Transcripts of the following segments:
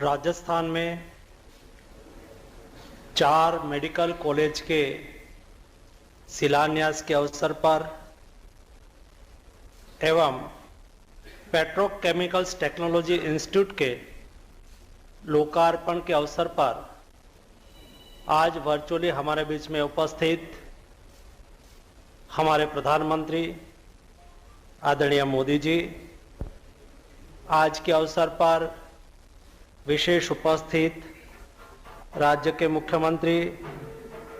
राजस्थान में 4 medical college के शिलान्यास के अवसर पर एवं पेट्रोकेमिकल्स टेक्नोलॉजी इंस्टीट्यूट के लोकार्पण के अवसर पर आज वर्चुअली हमारे बीच में उपस्थित हमारे प्रधानमंत्री आदरणीय मोदी जी, आज के अवसर पर विशेष उपस्थित राज्य के मुख्यमंत्री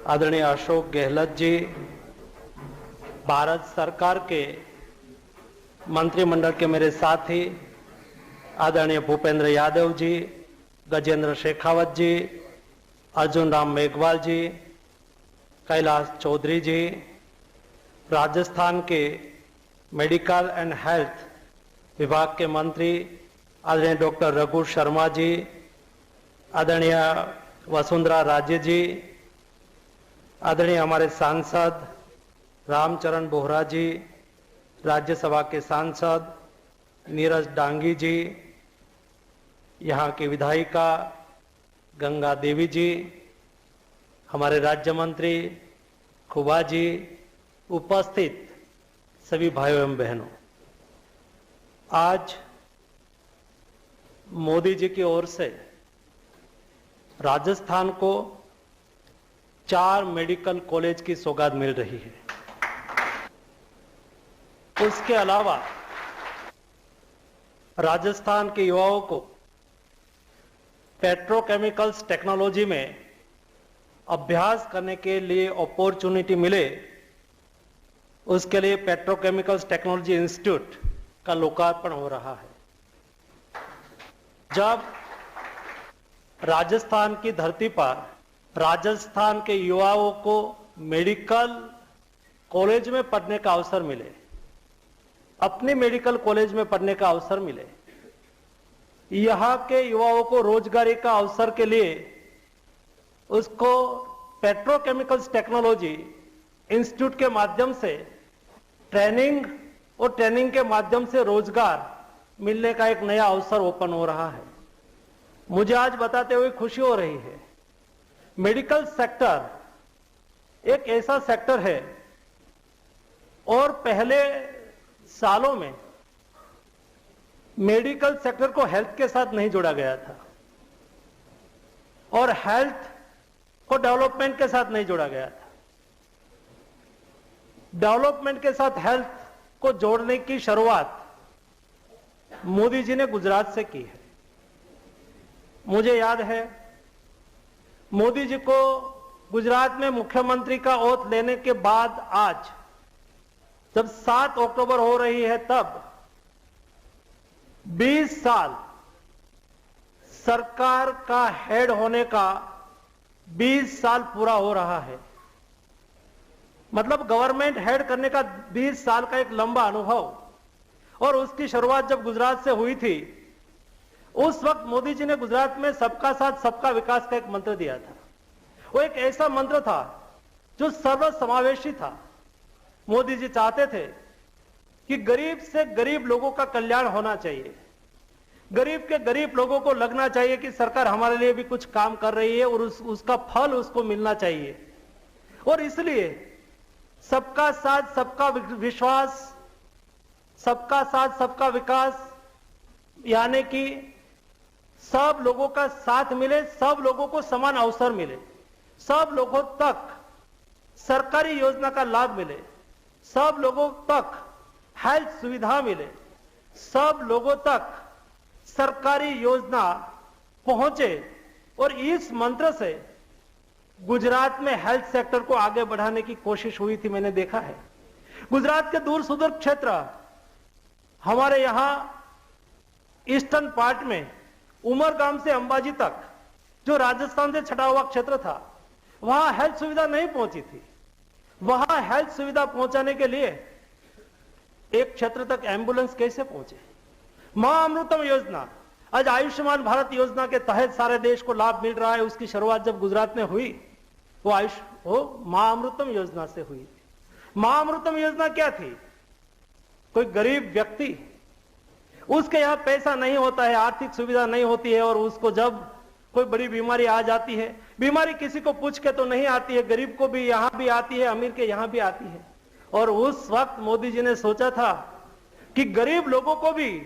आदरणीय अशोक गहलोत जी, भारत सरकार के मंत्रिमंडल के मेरे साथी आदरणीय भूपेंद्र यादव जी, गजेंद्र शेखावत जी, अर्जुन राम मेघवाल जी, कैलाश चौधरी जी, राजस्थान के मेडिकल एंड हेल्थ विभाग के मंत्री आदरणीय डॉक्टर रघु शर्मा जी, आदरणीय वसुंधरा राजे जी, आदरणीय हमारे सांसद रामचरण बोहरा जी, राज्यसभा के सांसद नीरज डांगी जी, यहाँ की विधायिका गंगा देवी जी, हमारे राज्य मंत्री खुबा जी, उपस्थित सभी भाइयों एवं बहनों, आज मोदी जी की ओर से राजस्थान को 4 मेडिकल कॉलेज की सौगात मिल रही है। उसके अलावा राजस्थान के युवाओं को पेट्रोकेमिकल्स टेक्नोलॉजी में अभ्यास करने के लिए अपॉर्चुनिटी मिले, उसके लिए पेट्रोकेमिकल्स टेक्नोलॉजी इंस्टीट्यूट का लोकार्पण हो रहा है। जब राजस्थान की धरती पर राजस्थान के युवाओं को मेडिकल कॉलेज में पढ़ने का अवसर मिले, अपनी मेडिकल कॉलेज में पढ़ने का अवसर मिले, यहाँ के युवाओं को रोजगारी का अवसर के लिए उसको पेट्रोकेमिकल्स टेक्नोलॉजी इंस्टीट्यूट के माध्यम से ट्रेनिंग और ट्रेनिंग के माध्यम से रोजगार मिलने का एक नया अवसर ओपन हो रहा है। मुझे आज बताते हुए खुशी हो रही है। मेडिकल सेक्टर एक ऐसा सेक्टर है और पहले सालों में मेडिकल सेक्टर को हेल्थ के साथ नहीं जोड़ा गया था और हेल्थ को डेवलपमेंट के साथ नहीं जोड़ा गया था। डेवलपमेंट के साथ हेल्थ को जोड़ने की शुरुआत मोदी जी ने गुजरात से की है। मुझे याद है मोदी जी को गुजरात में मुख्यमंत्री का ओथ लेने के बाद आज जब 7 अक्टूबर हो रही है, तब 20 साल सरकार का हेड होने का 20 साल पूरा हो रहा है। मतलब गवर्नमेंट हेड करने का 20 साल का एक लंबा अनुभव, और उसकी शुरुआत जब गुजरात से हुई थी, उस वक्त मोदी जी ने गुजरात में सबका साथ सबका विकास का एक मंत्र दिया था। वो एक ऐसा मंत्र था जो सर्व समावेशी था। मोदी जी चाहते थे कि गरीब से गरीब लोगों का कल्याण होना चाहिए, गरीब के गरीब लोगों को लगना चाहिए कि सरकार हमारे लिए भी कुछ काम कर रही है और उसका फल उसको मिलना चाहिए। और इसलिए सबका साथ सबका विश्वास, सबका साथ सबका विकास, यानी कि सब लोगों का साथ मिले, सब लोगों को समान अवसर मिले, सब लोगों तक सरकारी योजना का लाभ मिले, सब लोगों तक हेल्थ सुविधा मिले, सब लोगों तक सरकारी योजना पहुंचे। और इस मंत्र से गुजरात में हेल्थ सेक्टर को आगे बढ़ाने की कोशिश हुई थी। मैंने देखा है गुजरात के दूर सुदूर क्षेत्र, हमारे यहां ईस्टर्न पार्ट में उमरगाम से अंबाजी तक, जो राजस्थान से छटा हुआ क्षेत्र था, वहां हेल्थ सुविधा नहीं पहुंची थी। वहां हेल्थ सुविधा पहुंचाने के लिए एक क्षेत्र तक एम्बुलेंस कैसे पहुंचे? महाअमृतम योजना, आज आयुष्मान भारत योजना के तहत सारे देश को लाभ मिल रहा है। उसकी शुरुआत जब गुजरात में हुई, वो महाअमृतम योजना से हुई। महाअमृतम योजना क्या थी? कोई गरीब व्यक्ति उसके यहाँ पैसा नहीं होता है, आर्थिक सुविधा नहीं होती है, और उसको जब कोई बड़ी बीमारी आ जाती है, बीमारी किसी को पूछ के तो नहीं आती है, गरीब को भी यहां भी आती है, अमीर के यहां भी आती है। और उस वक्त मोदी जी ने सोचा था कि गरीब लोगों को भी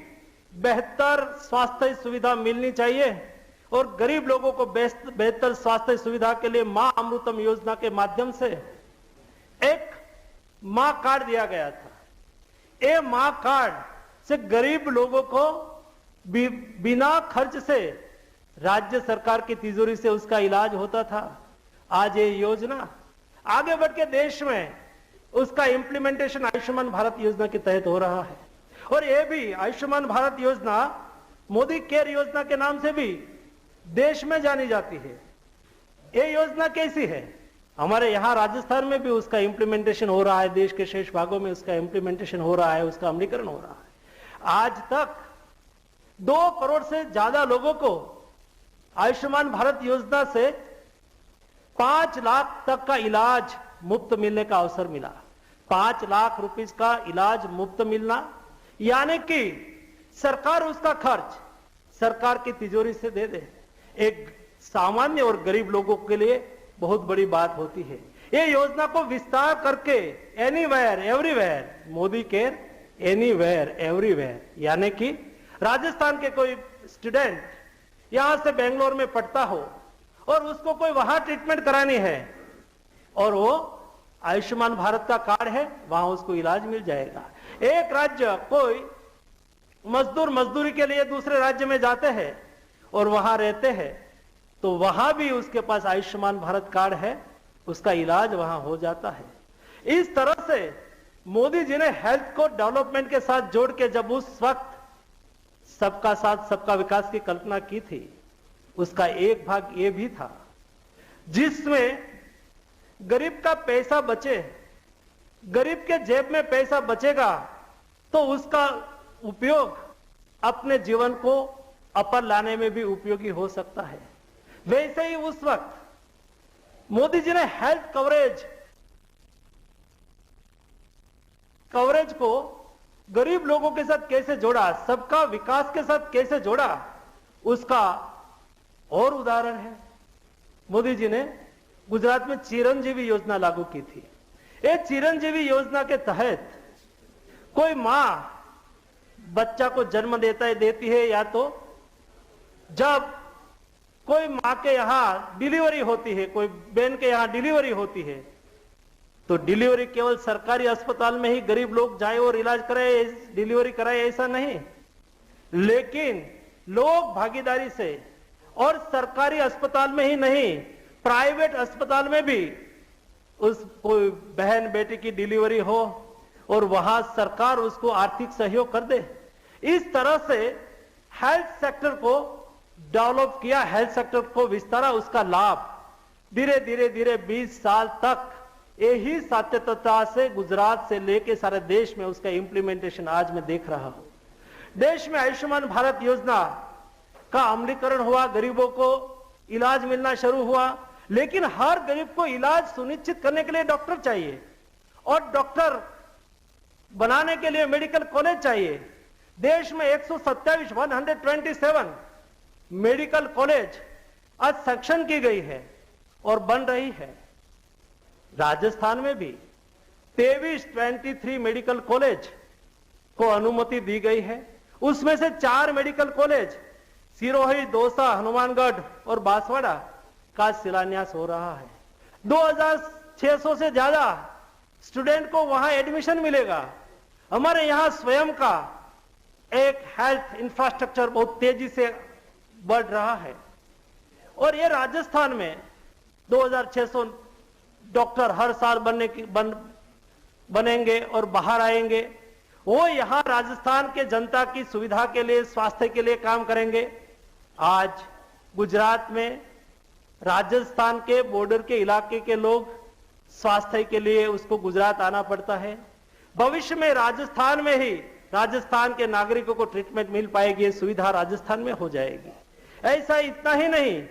बेहतर स्वास्थ्य सुविधा मिलनी चाहिए, और गरीब लोगों को बेहतर स्वास्थ्य सुविधा के लिए मां अमृतम योजना के माध्यम से एक मां कार्ड दिया गया था। ये मां कार्ड से गरीब लोगों को बिना खर्च से राज्य सरकार की तिजोरी से उसका इलाज होता था। आज ये योजना आगे बढ़ के देश में उसका इंप्लीमेंटेशन आयुष्मान भारत योजना के तहत हो रहा है। और ये भी आयुष्मान भारत योजना मोदी केयर योजना के नाम से भी देश में जानी जाती है। ये योजना कैसी है? हमारे यहां राजस्थान में भी उसका इंप्लीमेंटेशन हो रहा है, देश के शेष भागों में उसका इंप्लीमेंटेशन हो रहा है, उसका अमलीकरण हो रहा है। आज तक 2 करोड़ से ज्यादा लोगों को आयुष्मान भारत योजना से 5 लाख तक का इलाज मुफ्त मिलने का अवसर मिला। 5 लाख रुपए का इलाज मुफ्त मिलना, यानी कि सरकार उसका खर्च सरकार की तिजोरी से दे दे, एक सामान्य और गरीब लोगों के लिए बहुत बड़ी बात होती है। ये योजना को विस्तार करके anywhere everywhere, Modi care anywhere everywhere, यानी कि राजस्थान के कोई स्टूडेंट यहां से बेंगलोर में पढ़ता हो और उसको कोई वहां ट्रीटमेंट करानी है और वो आयुष्मान भारत का कार्ड है, वहां उसको इलाज मिल जाएगा। एक राज्य कोई मजदूर मजदूरी के लिए दूसरे राज्य में जाते हैं और वहां रहते हैं, तो वहां भी उसके पास आयुष्मान भारत कार्ड है, उसका इलाज वहां हो जाता है। इस तरह से मोदी जी ने हेल्थ को डेवलपमेंट के साथ जोड़ के जब उस वक्त सबका साथ सबका विकास की कल्पना की थी, उसका एक भाग ये भी था जिसमें गरीब का पैसा बचे, गरीब के जेब में पैसा बचेगा तो उसका उपयोग अपने जीवन को अपर लाने में भी उपयोगी हो सकता है। वैसे ही उस वक्त मोदी जी ने हेल्थ कवरेज को गरीब लोगों के साथ कैसे जोड़ा, सबका विकास के साथ कैसे जोड़ा, उसका और उदाहरण है। मोदी जी ने गुजरात में चिरंजीवी योजना लागू की थी। ये चिरंजीवी योजना के तहत कोई मां बच्चा को जन्म देती है, या तो जब कोई मां के यहां डिलीवरी होती है, कोई बहन के यहां डिलीवरी होती है, तो डिलीवरी केवल सरकारी अस्पताल में ही गरीब लोग जाए और इलाज कराए, डिलीवरी कराए, ऐसा नहीं, लेकिन लोग भागीदारी से और सरकारी अस्पताल में ही नहीं, प्राइवेट अस्पताल में भी उस कोई बहन बेटी की डिलीवरी हो और वहां सरकार उसको आर्थिक सहयोग कर दे। इस तरह से हेल्थ सेक्टर को डेवलप किया, हेल्थ सेक्टर को विस्तारा, उसका लाभ धीरे धीरे 20 साल तक यही सातत्यता से गुजरात से लेके सारे देश में उसका इंप्लीमेंटेशन आज मैं देख रहा हूं। देश में आयुष्मान भारत योजना का अमलीकरण हुआ, गरीबों को इलाज मिलना शुरू हुआ, लेकिन हर गरीब को इलाज सुनिश्चित करने के लिए डॉक्टर चाहिए और डॉक्टर बनाने के लिए मेडिकल कॉलेज चाहिए। देश में 127 मेडिकल कॉलेज आज सैंक्शन की गई है और बन रही है। राजस्थान में भी 23 मेडिकल कॉलेज को अनुमति दी गई है। उसमें से 4 मेडिकल कॉलेज सिरोही, दौसा, हनुमानगढ़ और बांसवाड़ा का शिलान्यास हो रहा है। 2600 से ज्यादा स्टूडेंट को वहां एडमिशन मिलेगा। हमारे यहां स्वयं का एक हेल्थ इंफ्रास्ट्रक्चर बहुत तेजी से बढ़ रहा है और ये राजस्थान में 2600 डॉक्टर हर साल बनेंगे और बाहर आएंगे। वो यहां राजस्थान के जनता की सुविधा के लिए, स्वास्थ्य के लिए काम करेंगे। आज गुजरात में राजस्थान के बॉर्डर के इलाके के लोग स्वास्थ्य के लिए उसको गुजरात आना पड़ता है। भविष्य में राजस्थान में ही राजस्थान के नागरिकों को ट्रीटमेंट मिल पाएगी, ये सुविधा राजस्थान में हो जाएगी। ऐसा इतना ही नहीं,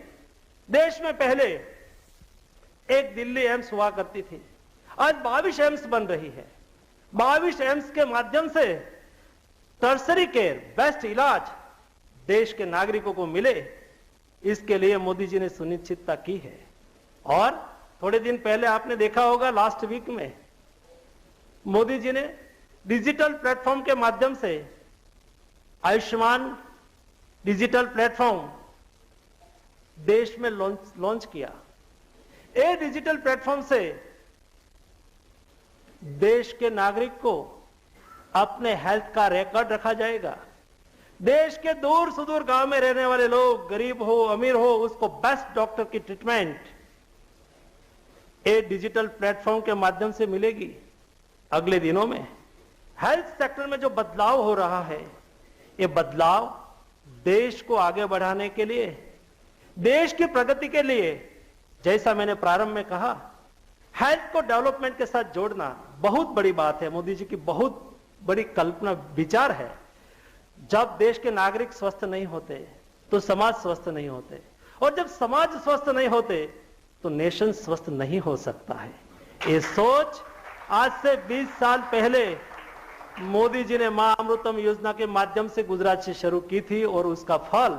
देश में पहले एक दिल्ली एम्स हुआ करती थी, आज 22 एम्स बन रही है। 22 एम्स के माध्यम से टर्सरी केयर, बेस्ट इलाज देश के नागरिकों को मिले, इसके लिए मोदी जी ने सुनिश्चितता की है। और थोड़े दिन पहले आपने देखा होगा, लास्ट वीक में मोदी जी ने डिजिटल प्लेटफॉर्म के माध्यम से आयुष्मान डिजिटल प्लेटफॉर्म देश में लॉन्च किया। ये डिजिटल प्लेटफॉर्म से देश के नागरिक को अपने हेल्थ का रिकॉर्ड रखा जाएगा। देश के दूर सुदूर गांव में रहने वाले लोग, गरीब हो अमीर हो, उसको बेस्ट डॉक्टर की ट्रीटमेंट एक डिजिटल प्लेटफॉर्म के माध्यम से मिलेगी। अगले दिनों में हेल्थ सेक्टर में जो बदलाव हो रहा है, ये बदलाव देश को आगे बढ़ाने के लिए, देश की प्रगति के लिए, जैसा मैंने प्रारंभ में कहा, हेल्थ को डेवलपमेंट के साथ जोड़ना बहुत बड़ी बात है। मोदी जी की बहुत बड़ी कल्पना, विचार है। जब देश के नागरिक स्वस्थ नहीं होते तो समाज स्वस्थ नहीं होते, और जब समाज स्वस्थ नहीं होते तो नेशन स्वस्थ नहीं हो सकता है। ये सोच आज से 20 साल पहले मोदी जी ने मां अमृतम योजना के माध्यम से गुजरात से शुरू की थी, और उसका फल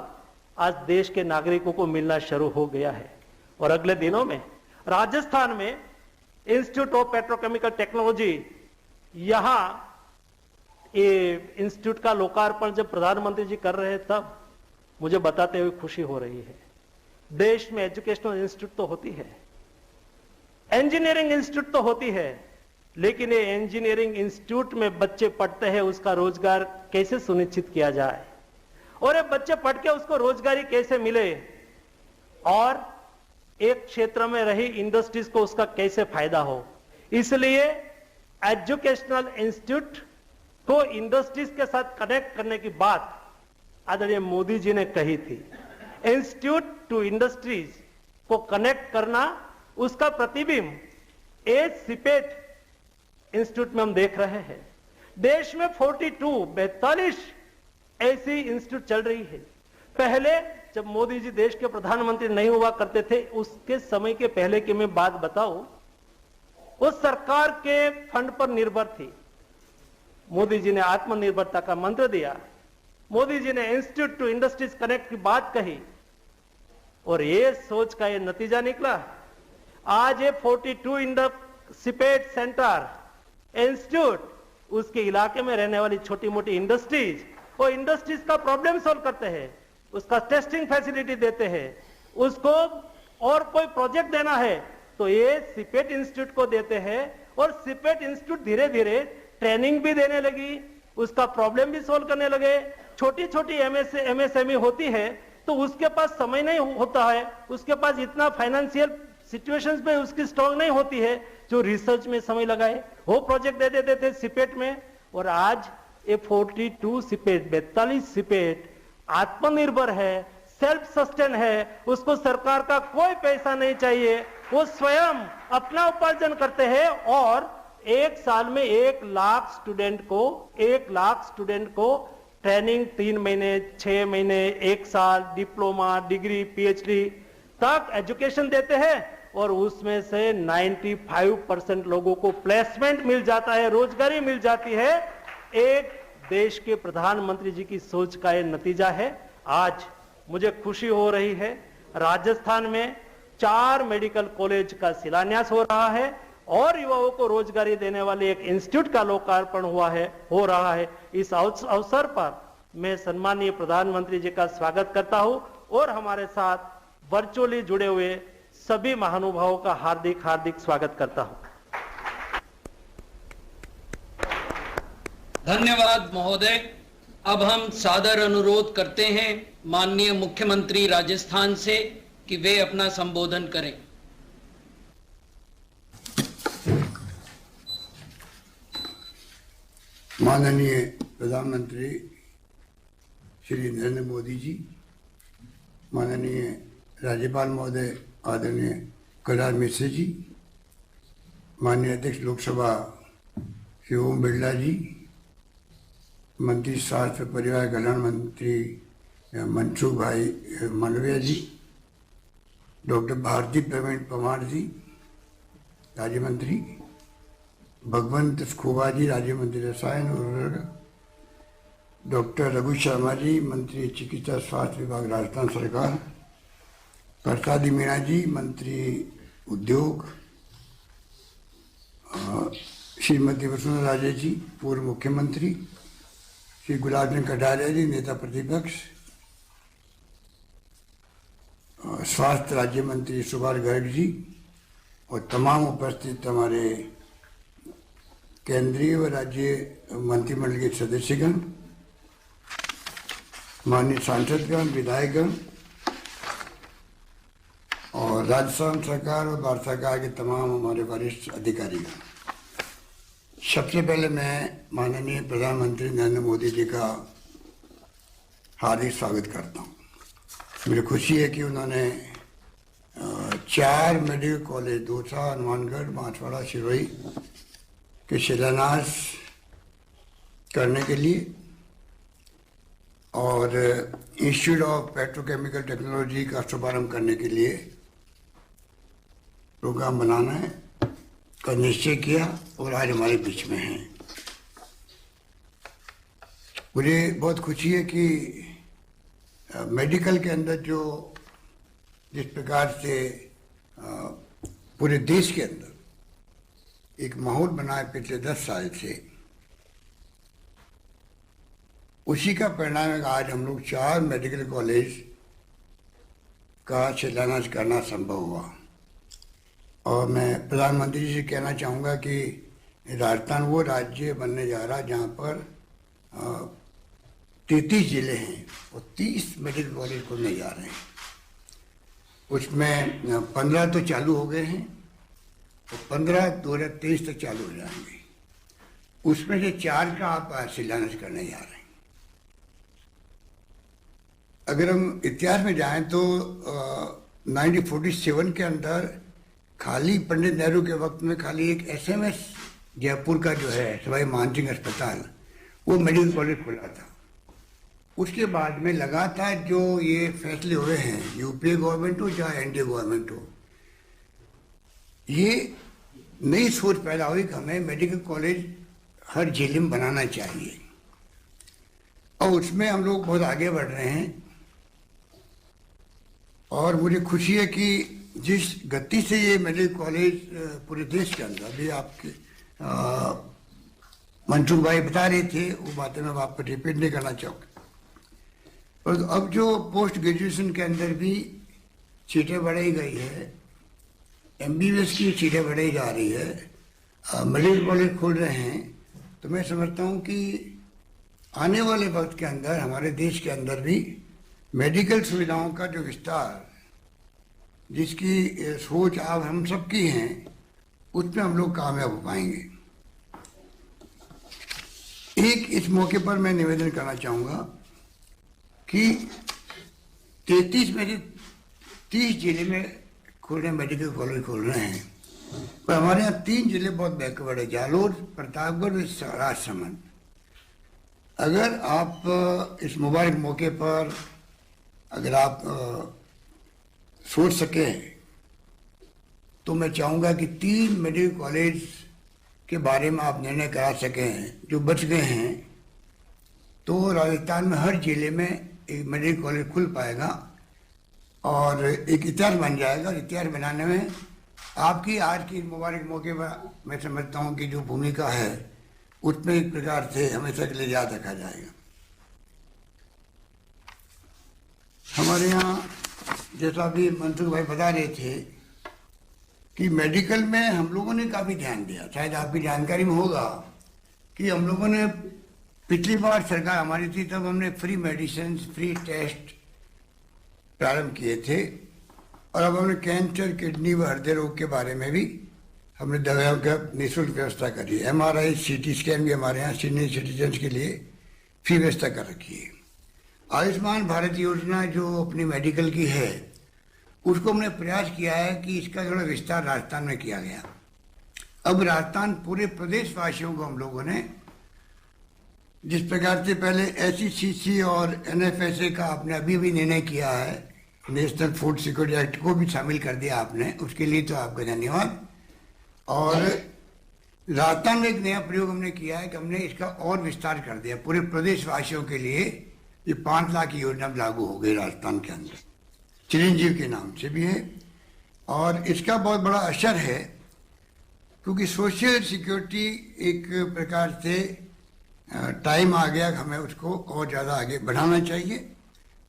आज देश के नागरिकों को मिलना शुरू हो गया है। और अगले दिनों में राजस्थान में इंस्टीट्यूट ऑफ पेट्रोकेमिकल टेक्नोलॉजी, यहां ये इंस्टीट्यूट का लोकार्पण जब प्रधानमंत्री जी कर रहे हैं, तब मुझे बताते हुए खुशी हो रही है। देश में एजुकेशनल इंस्टीट्यूट तो होती है, इंजीनियरिंग इंस्टीट्यूट तो होती है, लेकिन ये इंजीनियरिंग इंस्टीट्यूट में बच्चे पढ़ते हैं, उसका रोजगार कैसे सुनिश्चित किया जाए, और ये बच्चे पढ़ के उसको रोजगारी कैसे मिले, और एक क्षेत्र में रही इंडस्ट्रीज को उसका कैसे फायदा हो। इसलिए एजुकेशनल इंस्टीट्यूट को इंडस्ट्रीज के साथ कनेक्ट करने की बात आदरणीय मोदी जी ने कही थी। इंस्टीट्यूट टू इंडस्ट्रीज को कनेक्ट करना, उसका प्रतिबिंब एक सिपेट इंस्टीट्यूट में हम देख रहे हैं। देश में 42 ऐसी इंस्टीट्यूट चल रही है। पहले जब मोदी जी देश के प्रधानमंत्री नहीं हुआ करते थे, उसके समय के पहले की मैं बात बताऊं, वो सरकार के फंड पर निर्भर थी। मोदी जी ने आत्मनिर्भरता का मंत्र दिया, मोदी जी ने इंस्टीट्यूट टू इंडस्ट्रीज कनेक्ट की बात कही, और ये सोच का ये नतीजा निकला। आज ये 42 सिपेट सेंटर इंस्टीट्यूट, उसके इलाके में रहने वाली छोटी मोटी इंडस्ट्रीज, वो इंडस्ट्रीज का प्रॉब्लम सॉल्व करते हैं, उसका टेस्टिंग फैसिलिटी देते हैं, उसको और कोई प्रोजेक्ट देना है तो ये सिपेट इंस्टीट्यूट को देते हैं, और सिपेट इंस्टीट्यूट धीरे धीरे ट्रेनिंग भी देने लगी, उसका प्रॉब्लम भी सॉल्व करने लगे। छोटी छोटी एमएसएमई होती है तो उसके पास समय नहीं होता है, उसके पास इतना फाइनेंशियल सिचुएशंस में उसकी स्ट्रॉन्ग नहीं होती है जो रिसर्च में समय लगाए, वो प्रोजेक्ट दे देते थे सिपेट में। और आज ये 42 सिपेट, 42 सिपेट आत्मनिर्भर है, सेल्फ सस्टेन है, उसको सरकार का कोई पैसा नहीं चाहिए, वो स्वयं अपना उपार्जन करते हैं, और एक साल में 1 लाख स्टूडेंट को ट्रेनिंग 3 महीने, 6 महीने, 1 साल, डिप्लोमा, डिग्री, पीएचडी तक एजुकेशन देते हैं, और उसमें से 95% लोगों को प्लेसमेंट मिल जाता है, रोजगारी मिल जाती है। एक देश के प्रधानमंत्री जी की सोच का यह नतीजा है। आज मुझे खुशी हो रही है, राजस्थान में 4 मेडिकल कॉलेज का शिलान्यास हो रहा है, और युवाओं को रोजगारी देने वाले एक इंस्टीट्यूट का लोकार्पण हो रहा है। इस अवसर पर मैं सम्मानीय प्रधानमंत्री जी का स्वागत करता हूं, और हमारे साथ वर्चुअली जुड़े हुए सभी महानुभावों का हार्दिक हार्दिक स्वागत करता हूं। धन्यवाद महोदय। अब हम सादर अनुरोध करते हैं माननीय मुख्यमंत्री राजस्थान से कि वे अपना संबोधन करें। माननीय प्रधानमंत्री श्री नरेंद्र मोदी जी, माननीय राज्यपाल महोदय आदरणीय कलराज मिश्र जी, माननीय अध्यक्ष लोकसभा श्री ओम बिरला जी, मंत्री स्वास्थ्य परिवार कल्याण मंत्री मनसुख भाई मांडविया जी, डॉक्टर भारती प्रवीण पवार जी राज्य मंत्री, भगवंत स्खोबा जी राज्य मंत्री रसायन और उर्वरक, डॉक्टर रघु शर्मा जी, मंत्री चिकित्सा स्वास्थ्य विभाग, राजस्थान सरकार। प्रसादी मीणा जी, मंत्री उद्योग। श्रीमती वसुंधरा राजे जी, पूर्व मुख्यमंत्री। श्री गुलाब चंद कटारिया जी, नेता प्रतिपक्ष। स्वास्थ्य राज्य मंत्री सुभाष गर्ग जी और तमाम उपस्थित हमारे केंद्रीय व राज्य मंत्रिमंडल के सदस्यगण, माननीय सांसदगण, विधायकगण और राजस्थान सरकार और भारत सरकार के तमाम हमारे वरिष्ठ अधिकारीगण। सबसे पहले मैं माननीय प्रधानमंत्री नरेंद्र मोदी जी का हार्दिक स्वागत करता हूँ। मुझे खुशी है कि उन्होंने 4 मेडिकल कॉलेज, दौसा, हनुमानगढ़, बांसवाड़ा, सिरोही के शिलान्यास करने के लिए और इंस्टीट्यूट ऑफ पेट्रोकेमिकल टेक्नोलॉजी का शुभारंभ करने के लिए प्रोग्राम बनाना है का निश्चय किया और आज हमारे बीच में हैं। मुझे बहुत खुशी है कि मेडिकल के अंदर जो जिस प्रकार से पूरे देश के अंदर एक माहौल बना है पिछले 10 साल से, उसी का परिणाम है आज हम लोग 4 मेडिकल कॉलेज का शिलान्यास करना संभव हुआ। और मैं प्रधानमंत्री जी से कहना चाहूँगा कि राजस्थान वो राज्य बनने जा रहा है जहाँ पर 33 जिले हैं और 30 मेडिकल कॉलेज खुलने जा रहे हैं। उसमें 15 तो चालू हो गए हैं और 15 2023 तक चालू हो जाएंगे। उसमें से 4 का आप शिलान्यास करने जा रहे हैं। अगर हम इतिहास में जाएं तो 1947 के अंदर खाली पंडित नेहरू के वक्त में खाली एक SMS जयपुर का जो है सवाई मानसिंह अस्पताल, वो मेडिकल कॉलेज खुला था। उसके बाद में लगातार जो ये फैसले हुए हैं, यूपीए गवर्नमेंट हो चाहे एनडीए गवर्नमेंट हो, ये नई सोच पैदा हुई कि हमें मेडिकल कॉलेज हर जिले में बनाना चाहिए और उसमें हम लोग बहुत आगे बढ़ रहे हैं। और मुझे खुशी है कि जिस गति से ये मेडिकल कॉलेज पूरे देश के अंदर, अभी आपके मनसुख भाई बता रहे थे, वो बातें मैं आपको रिपीट नहीं करना चाहूँगा। और अब जो पोस्ट ग्रेजुएशन के अंदर भी सीटें बढ़ाई गई है, MBBS की सीटें बढ़ाई जा रही है, मेडिकल कॉलेज खोल रहे हैं, तो मैं समझता हूँ कि आने वाले वक्त के अंदर हमारे देश के अंदर भी मेडिकल सुविधाओं का जो विस्तार, जिसकी सोच आप हम सबकी हैं, उसमें हम लोग कामयाब हो पाएंगे। एक इस मौके पर मैं निवेदन करना चाहूँगा कि 33 में से 30 जिले में खुल रहे मेडिकल कॉलेज खोल रहे हैं, पर हमारे यहाँ 3 जिले बहुत बैकवर्ड है, जालोर, प्रतापगढ़, राजसमंद। अगर आप इस मुबारक मौके पर अगर आप सोच सकें तो मैं चाहूँगा कि 3 मेडिकल कॉलेज के बारे में आप निर्णय करा सकें जो बच गए हैं, तो राजस्थान में हर जिले में एक मेडिकल कॉलेज खुल पाएगा और एक इतिहास बन जाएगा। और इतिहास बनाने में आपकी आज की मुबारक मौके पर मैं समझता हूँ कि जो भूमिका है उसमें एक प्रकार से हमेशा के लिए याद रखा जाएगा। हमारे यहाँ जैसा भी मनसुख भाई बता रहे थे कि मेडिकल में हम लोगों ने काफ़ी ध्यान दिया। शायद आपकी जानकारी में होगा कि हम लोगों ने पिछली बार सरकार हमारी थी तब हमने फ्री मेडिसिन, फ्री टेस्ट प्रारंभ किए थे और अब हमने कैंसर, किडनी व हृदय रोग के बारे में भी हमने दवाइयों का निःशुल्क व्यवस्था करी है। MRI, CT स्कैन भी हमारे यहाँ सीनियर सिटीजन्स के लिए फ्री व्यवस्था कर रखी है। आयुष्मान भारत योजना जो अपनी मेडिकल की है, उसको हमने प्रयास किया है कि इसका थोड़ा विस्तार राजस्थान में किया गया। अब राजस्थान पूरे प्रदेशवासियों को हम लोगों ने जिस प्रकार से पहले SECC और NFSA का आपने अभी भी निर्णय किया है, नेशनल फूड सिक्योरिटी एक्ट को भी शामिल कर दिया आपने, उसके लिए तो आपका धन्यवाद। और राजस्थान में एक नया प्रयोग हमने किया है कि हमने इसका और विस्तार कर दिया पूरे प्रदेशवासियों के लिए। ये 5 लाख की योजना लागू हो गई राजस्थान के अंदर, चिरंजीव के नाम से भी है। और इसका बहुत बड़ा असर है क्योंकि सोशल सिक्योरिटी एक प्रकार से टाइम आ गया, हमें उसको और ज़्यादा आगे बढ़ाना चाहिए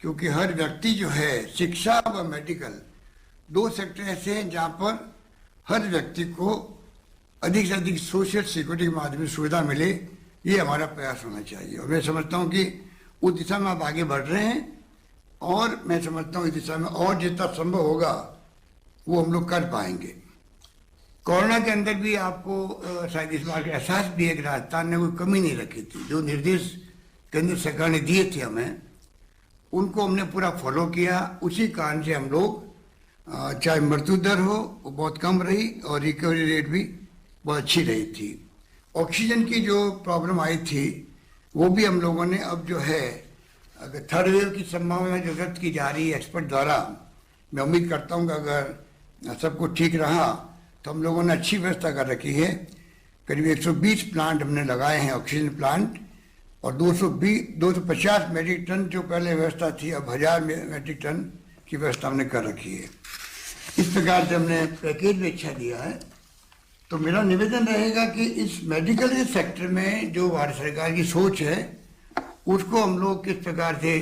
क्योंकि हर व्यक्ति जो है, शिक्षा व मेडिकल 2 सेक्टर ऐसे हैं जहाँ पर हर व्यक्ति को अधिक से अधिक सोशल सिक्योरिटी के माध्यम से सुविधा मिले, ये हमारा प्रयास होना चाहिए। और मैं समझता हूँ कि उस दिशा में आप आगे बढ़ रहे हैं और मैं समझता हूँ इस दिशा में और जितना संभव होगा वो हम लोग कर पाएंगे। कोरोना के अंदर भी आपको शायद इस बार का एहसास भी है कि राजस्थान ने कोई कमी नहीं रखी थी। जो निर्देश केंद्र सरकार ने दिए थे हमें, उनको हमने पूरा फॉलो किया। उसी कारण से हम लोग चाहे मृत्यु दर हो वो बहुत कम रही और रिकवरी रेट भी बहुत अच्छी रही थी। ऑक्सीजन की जो प्रॉब्लम आई थी वो भी हम लोगों ने अब जो है, अगर थर्ड वेव की संभावना जो व्यक्त की जा रही है एक्सपर्ट द्वारा, मैं उम्मीद करता हूँ कि अगर सब कुछ ठीक रहा तो हम लोगों ने अच्छी व्यवस्था कर रखी है। करीब 120 प्लांट हमने लगाए हैं ऑक्सीजन प्लांट, और 250 मेट्रिक टन जो पहले व्यवस्था थी अब 1000 मेट्रिक टन की व्यवस्था हमने कर रखी है। इस प्रकार से हमने पैकेज भी अच्छा दिया है। तो मेरा निवेदन रहेगा कि इस मेडिकल के सेक्टर में जो भारत सरकार की सोच है उसको हम लोग किस प्रकार से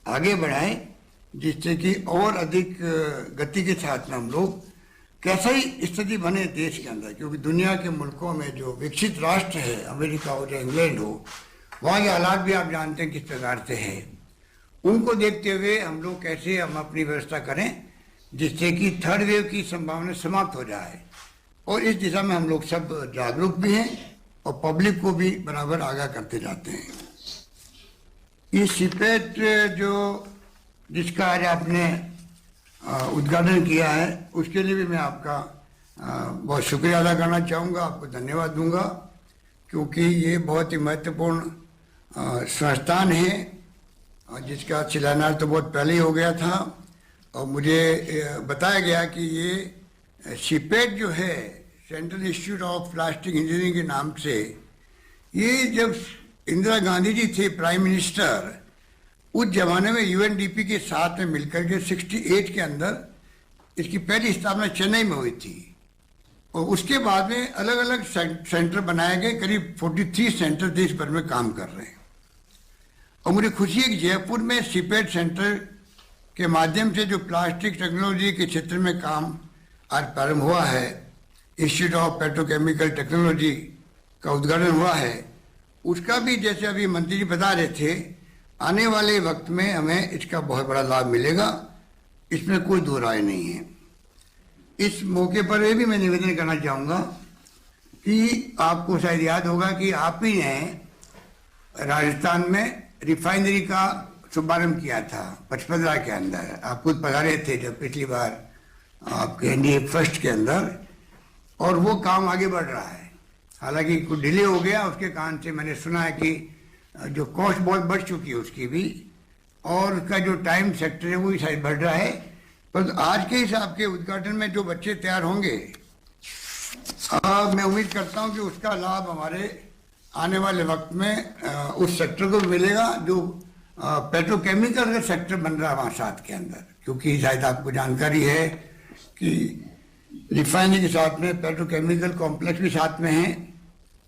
आगे बढ़ाएं जिससे कि और अधिक गति के साथ में हम लोग कैसा ही स्थिति बने देश के अंदर, क्योंकि दुनिया के मुल्कों में जो विकसित राष्ट्र है, अमेरिका हो या इंग्लैंड हो, वहाँ के हालात भी आप जानते हैं किस प्रकार से है। उनको देखते हुए हम लोग कैसे हम अपनी व्यवस्था करें जिससे कि थर्ड वेव की संभावना समाप्त हो जाए। और इस दिशा में हम लोग सब जागरूक भी हैं और पब्लिक को भी बराबर आगाह करते जाते हैं। ये सीपेट जो जिसका आज आपने उद्घाटन किया है उसके लिए भी मैं आपका बहुत शुक्रिया अदा करना चाहूँगा, आपको धन्यवाद दूंगा, क्योंकि ये बहुत ही महत्वपूर्ण संस्थान है जिसका शिलान्यास तो बहुत पहले ही हो गया था। और मुझे बताया गया कि ये सीपेट जो है, central institute of plastic engineering के नाम से, ये जब इंदिरा गांधी जी थे प्राइम मिनिस्टर, उस जमाने में यूएनडीपी के साथ में मिलकर के 68 के अंदर इसकी पहली स्थापना चेन्नई में हुई थी। और उसके बाद में अलग अलग सेंटर बनाए गए, करीब 43 सेंटर देश भर में काम कर रहे हैं। और मुझे खुशी है कि जयपुर में सीपेट सेंटर के माध्यम से जो प्लास्टिक टेक्नोलॉजी के क्षेत्र में काम आज प्रारंभ हुआ है, इंस्टीट्यूट ऑफ पेट्रोकेमिकल टेक्नोलॉजी का उद्घाटन हुआ है, उसका भी जैसे अभी मंत्री जी बता रहे थे, आने वाले वक्त में हमें इसका बहुत बड़ा लाभ मिलेगा, इसमें कोई दो राय नहीं है। इस मौके पर यह भी मैं निवेदन करना चाहूँगा कि आपको शायद याद होगा कि आप ही ने राजस्थान में रिफाइनरी का शुभारंभ किया था 55 के अंदर। आप खुद पधारे थे जब पिछली बार आपके एनडीए फर्स्ट के अंदर, और वो काम आगे बढ़ रहा है। हालांकि कुछ डिले हो गया, उसके कारण से मैंने सुना है कि जो कॉस्ट बहुत बढ़ चुकी है उसकी भी, और उसका जो टाइम सेक्टर है वो भी शायद बढ़ रहा है। पर आज के हिसाब के उद्घाटन में जो बच्चे तैयार होंगे, मैं उम्मीद करता हूं कि उसका लाभ हमारे आने वाले वक्त में उस सेक्टर को मिलेगा जो पेट्रोकेमिकल का सेक्टर बन रहा है वहाँ साथ के अंदर। क्योंकि शायद आपको जानकारी है कि रिफाइनरी के साथ में पेट्रोकेमिकल कॉम्प्लेक्स भी साथ में है,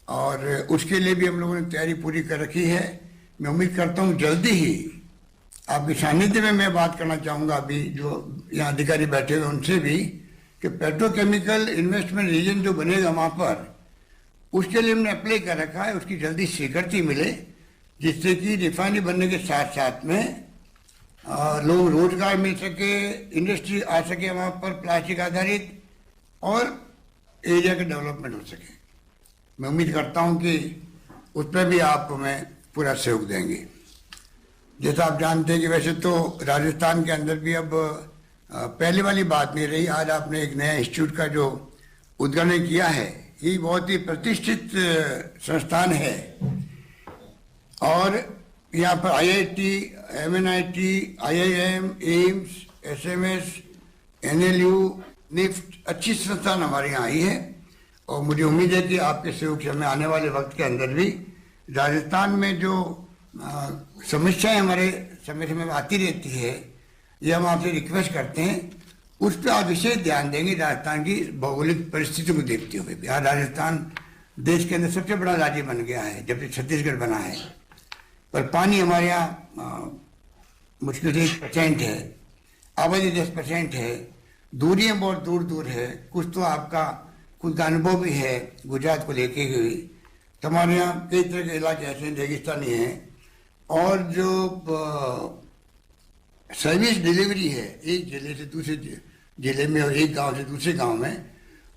और उसके लिए भी हम लोगों ने तैयारी पूरी कर रखी है। मैं उम्मीद करता हूँ जल्दी ही आपके सानिध्य में मैं बात करना चाहूँगा, अभी जो यहाँ अधिकारी बैठे हुए उनसे भी, कि पेट्रोकेमिकल इन्वेस्टमेंट रीजन जो बनेगा वहाँ पर, उसके लिए हमने अप्लाई कर रखा है, उसकी जल्दी स्वीकृति मिले, जिससे कि रिफाइनरी बनने के साथ साथ में लोग रोजगार मिल सके, इंडस्ट्री आ सके वहाँ पर प्लास्टिक आधारित, और एरिया का डेवलपमेंट हो सके। मैं उम्मीद करता हूँ कि उस पर भी आप हमें पूरा सहयोग देंगे। जैसा आप जानते हैं कि वैसे तो राजस्थान के अंदर भी अब पहले वाली बात नहीं रही। आज आपने एक नया इंस्टीट्यूट का जो उद्घाटन किया है, ये बहुत ही प्रतिष्ठित संस्थान है, और यहाँ पर IIT, MNIT, IIM, AIIMS, SMS, NLU, NIFT, अच्छी संस्थान हमारे यहाँ आई है। और मुझे उम्मीद है कि आपके सहयोग से हमें आने वाले वक्त के अंदर भी राजस्थान में जो समस्याएं हमारे समय समय में आती रहती है, ये हम आपसे रिक्वेस्ट करते हैं उस पर आप विशेष ध्यान देंगे। राजस्थान की भौगोलिक परिस्थितियों को देखते हुए भी, राजस्थान देश के अंदर सबसे बड़ा राज्य बन गया है जबकि छत्तीसगढ़ बना है, पर पानी हमारे यहाँ मुश्किल से 1% है, आबादी 10% है, दूरियां बहुत दूर दूर है। कुछ तो आपका कुछ अनुभव भी है गुजरात को लेके हुए। तो हमारे यहाँ कई तरह के इलाके ऐसे रेगिस्तानी हैं, और जो सर्विस डिलीवरी है एक जिले से दूसरे जिले में और एक गांव से दूसरे गांव में,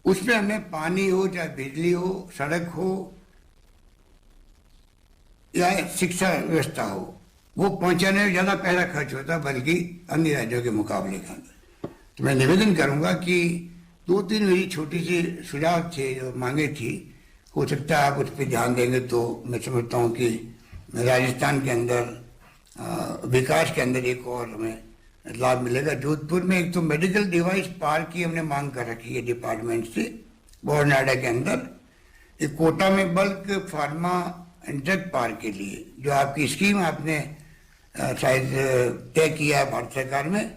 उसमें हमें पानी हो, चाहे बिजली हो, सड़क हो या शिक्षा व्यवस्था हो, वो पहुंचाने में ज़्यादा पैसा खर्च होता है बल्कि अन्य राज्यों के मुकाबले का। तो मैं निवेदन करूंगा कि 2-3 मेरी छोटी सी सुझाव थे जो मांगे थी, हो सकता है आप उस पर ध्यान देंगे तो मैं समझता हूँ कि राजस्थान के अंदर विकास के अंदर एक और हमें लाभ मिलेगा। जोधपुर में एक तो मेडिकल डिवाइस पार्क की हमने मांग कर रखी है डिपार्टमेंट से, बोरनाडा के अंदर। एक कोटा में bulk pharma and drug park के लिए जो आपकी स्कीम आपने शायद तय किया है भारत सरकार में,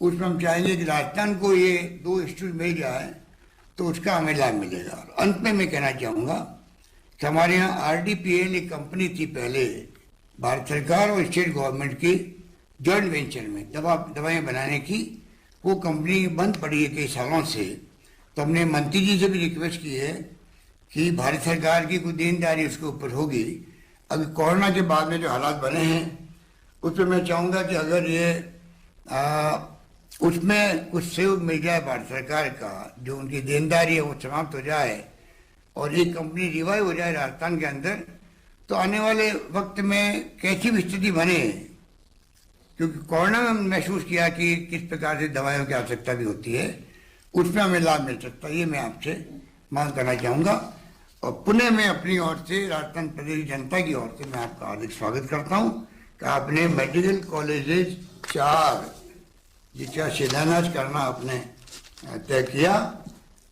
उसमें हम चाहेंगे कि राजस्थान को ये 2 इंस्टीट्यूट मिल जाए तो उसका हमें लाभ मिलेगा। और अंत में मैं कहना चाहूँगा कि हमारे यहाँ RDPL एक कंपनी थी पहले, भारत सरकार और स्टेट गवर्नमेंट की जॉइंट वेंचर में दवाएं बनाने की, वो कंपनी बंद पड़ी है कई सालों से। तो हमने मंत्री जी से भी रिक्वेस्ट की है कि भारत सरकार की कुछ देनदारी उसके ऊपर होगी। अभी कोरोना के बाद में जो हालात बने हैं उस पर मैं चाहूँगा कि अगर ये उसमें कुछ सहयोग मिल जाए भारत सरकार का, जो उनकी देनदारी है वो समाप्त हो जाए और एक कंपनी रिवाइव हो जाए राजस्थान के अंदर, तो आने वाले वक्त में कैसी भी स्थिति बने, क्योंकि कोरोना में हमने महसूस किया कि किस प्रकार से दवाइयों की आवश्यकता भी होती है, उसमें हमें लाभ मिल सकता है। ये मैं आपसे मांग करना चाहूँगा। और पुनः मैं अपनी ओर से राजस्थान प्रदेश जनता की ओर से मैं आपका हार्दिक स्वागत करता हूँ कि आपने मेडिकल कॉलेजेस 4 जिसका शिलान्यास करना आपने तय किया,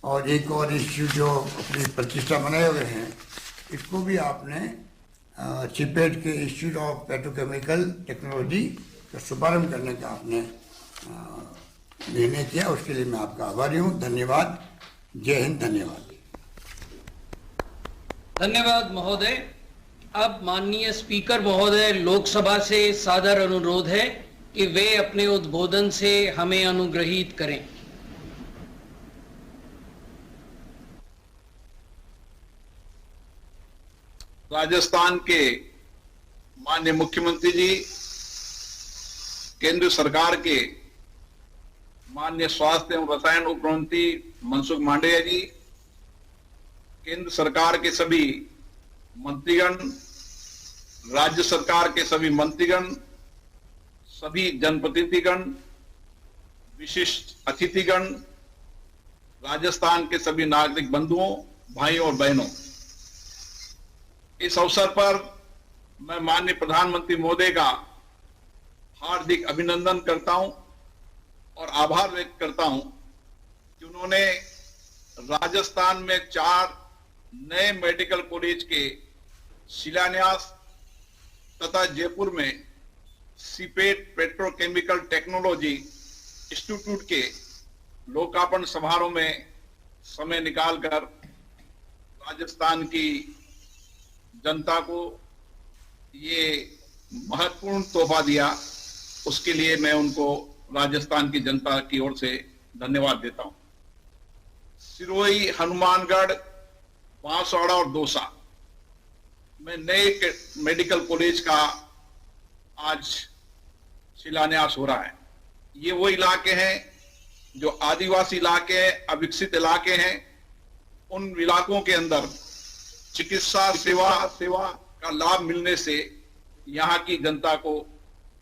और एक और इंस्टीट्यूट जो अपनी प्रतिष्ठा बनाए हुए हैं इसको भी आपने चिपेट के इंस्टीट्यूट ऑफ पेट्रोकेमिकल टेक्नोलॉजी का शुभारंभ करने का आपने निर्णय किया। उसके लिए मैं आपका आभारी हूँ। धन्यवाद। जय हिंद। धन्यवाद। धन्यवाद महोदय। अब माननीय स्पीकर महोदय, लोकसभा से सादर अनुरोध है कि वे अपने उद्बोधन से हमें अनुग्रहित करें। राजस्थान के माननीय मुख्यमंत्री जी, केंद्र सरकार के माननीय स्वास्थ्य एवं रसायन उप मंत्री मनसुख मांडविया जी, केंद्र सरकार के सभी मंत्रीगण, राज्य सरकार के सभी मंत्रीगण, सभी जनप्रतिनिधिगण, विशिष्ट अतिथिगण, राजस्थान के सभी नागरिक बंधुओं, भाइयों और बहनों, इस अवसर पर मैं माननीय प्रधानमंत्री महोदय का हार्दिक अभिनंदन करता हूं और आभार व्यक्त करता हूं कि उन्होंने राजस्थान में 4 नए मेडिकल कॉलेज के शिलान्यास तथा जयपुर में सीपेट पेट्रोकेमिकल टेक्नोलॉजी इंस्टीट्यूट के लोकार्पण समारोह में समय निकालकर राजस्थान की जनता को ये महत्वपूर्ण तोहफा दिया। उसके लिए मैं उनको राजस्थान की जनता की ओर से धन्यवाद देता हूं। सिरोही, हनुमानगढ़, बांसवाड़ा और दौसा में नए मेडिकल कॉलेज का आज शिलान्यास हो रहा है। ये वो इलाके हैं जो आदिवासी इलाके हैं, अविकसित इलाके हैं। उन इलाकों के अंदर चिकित्सा सेवा का लाभ मिलने से यहाँ की जनता को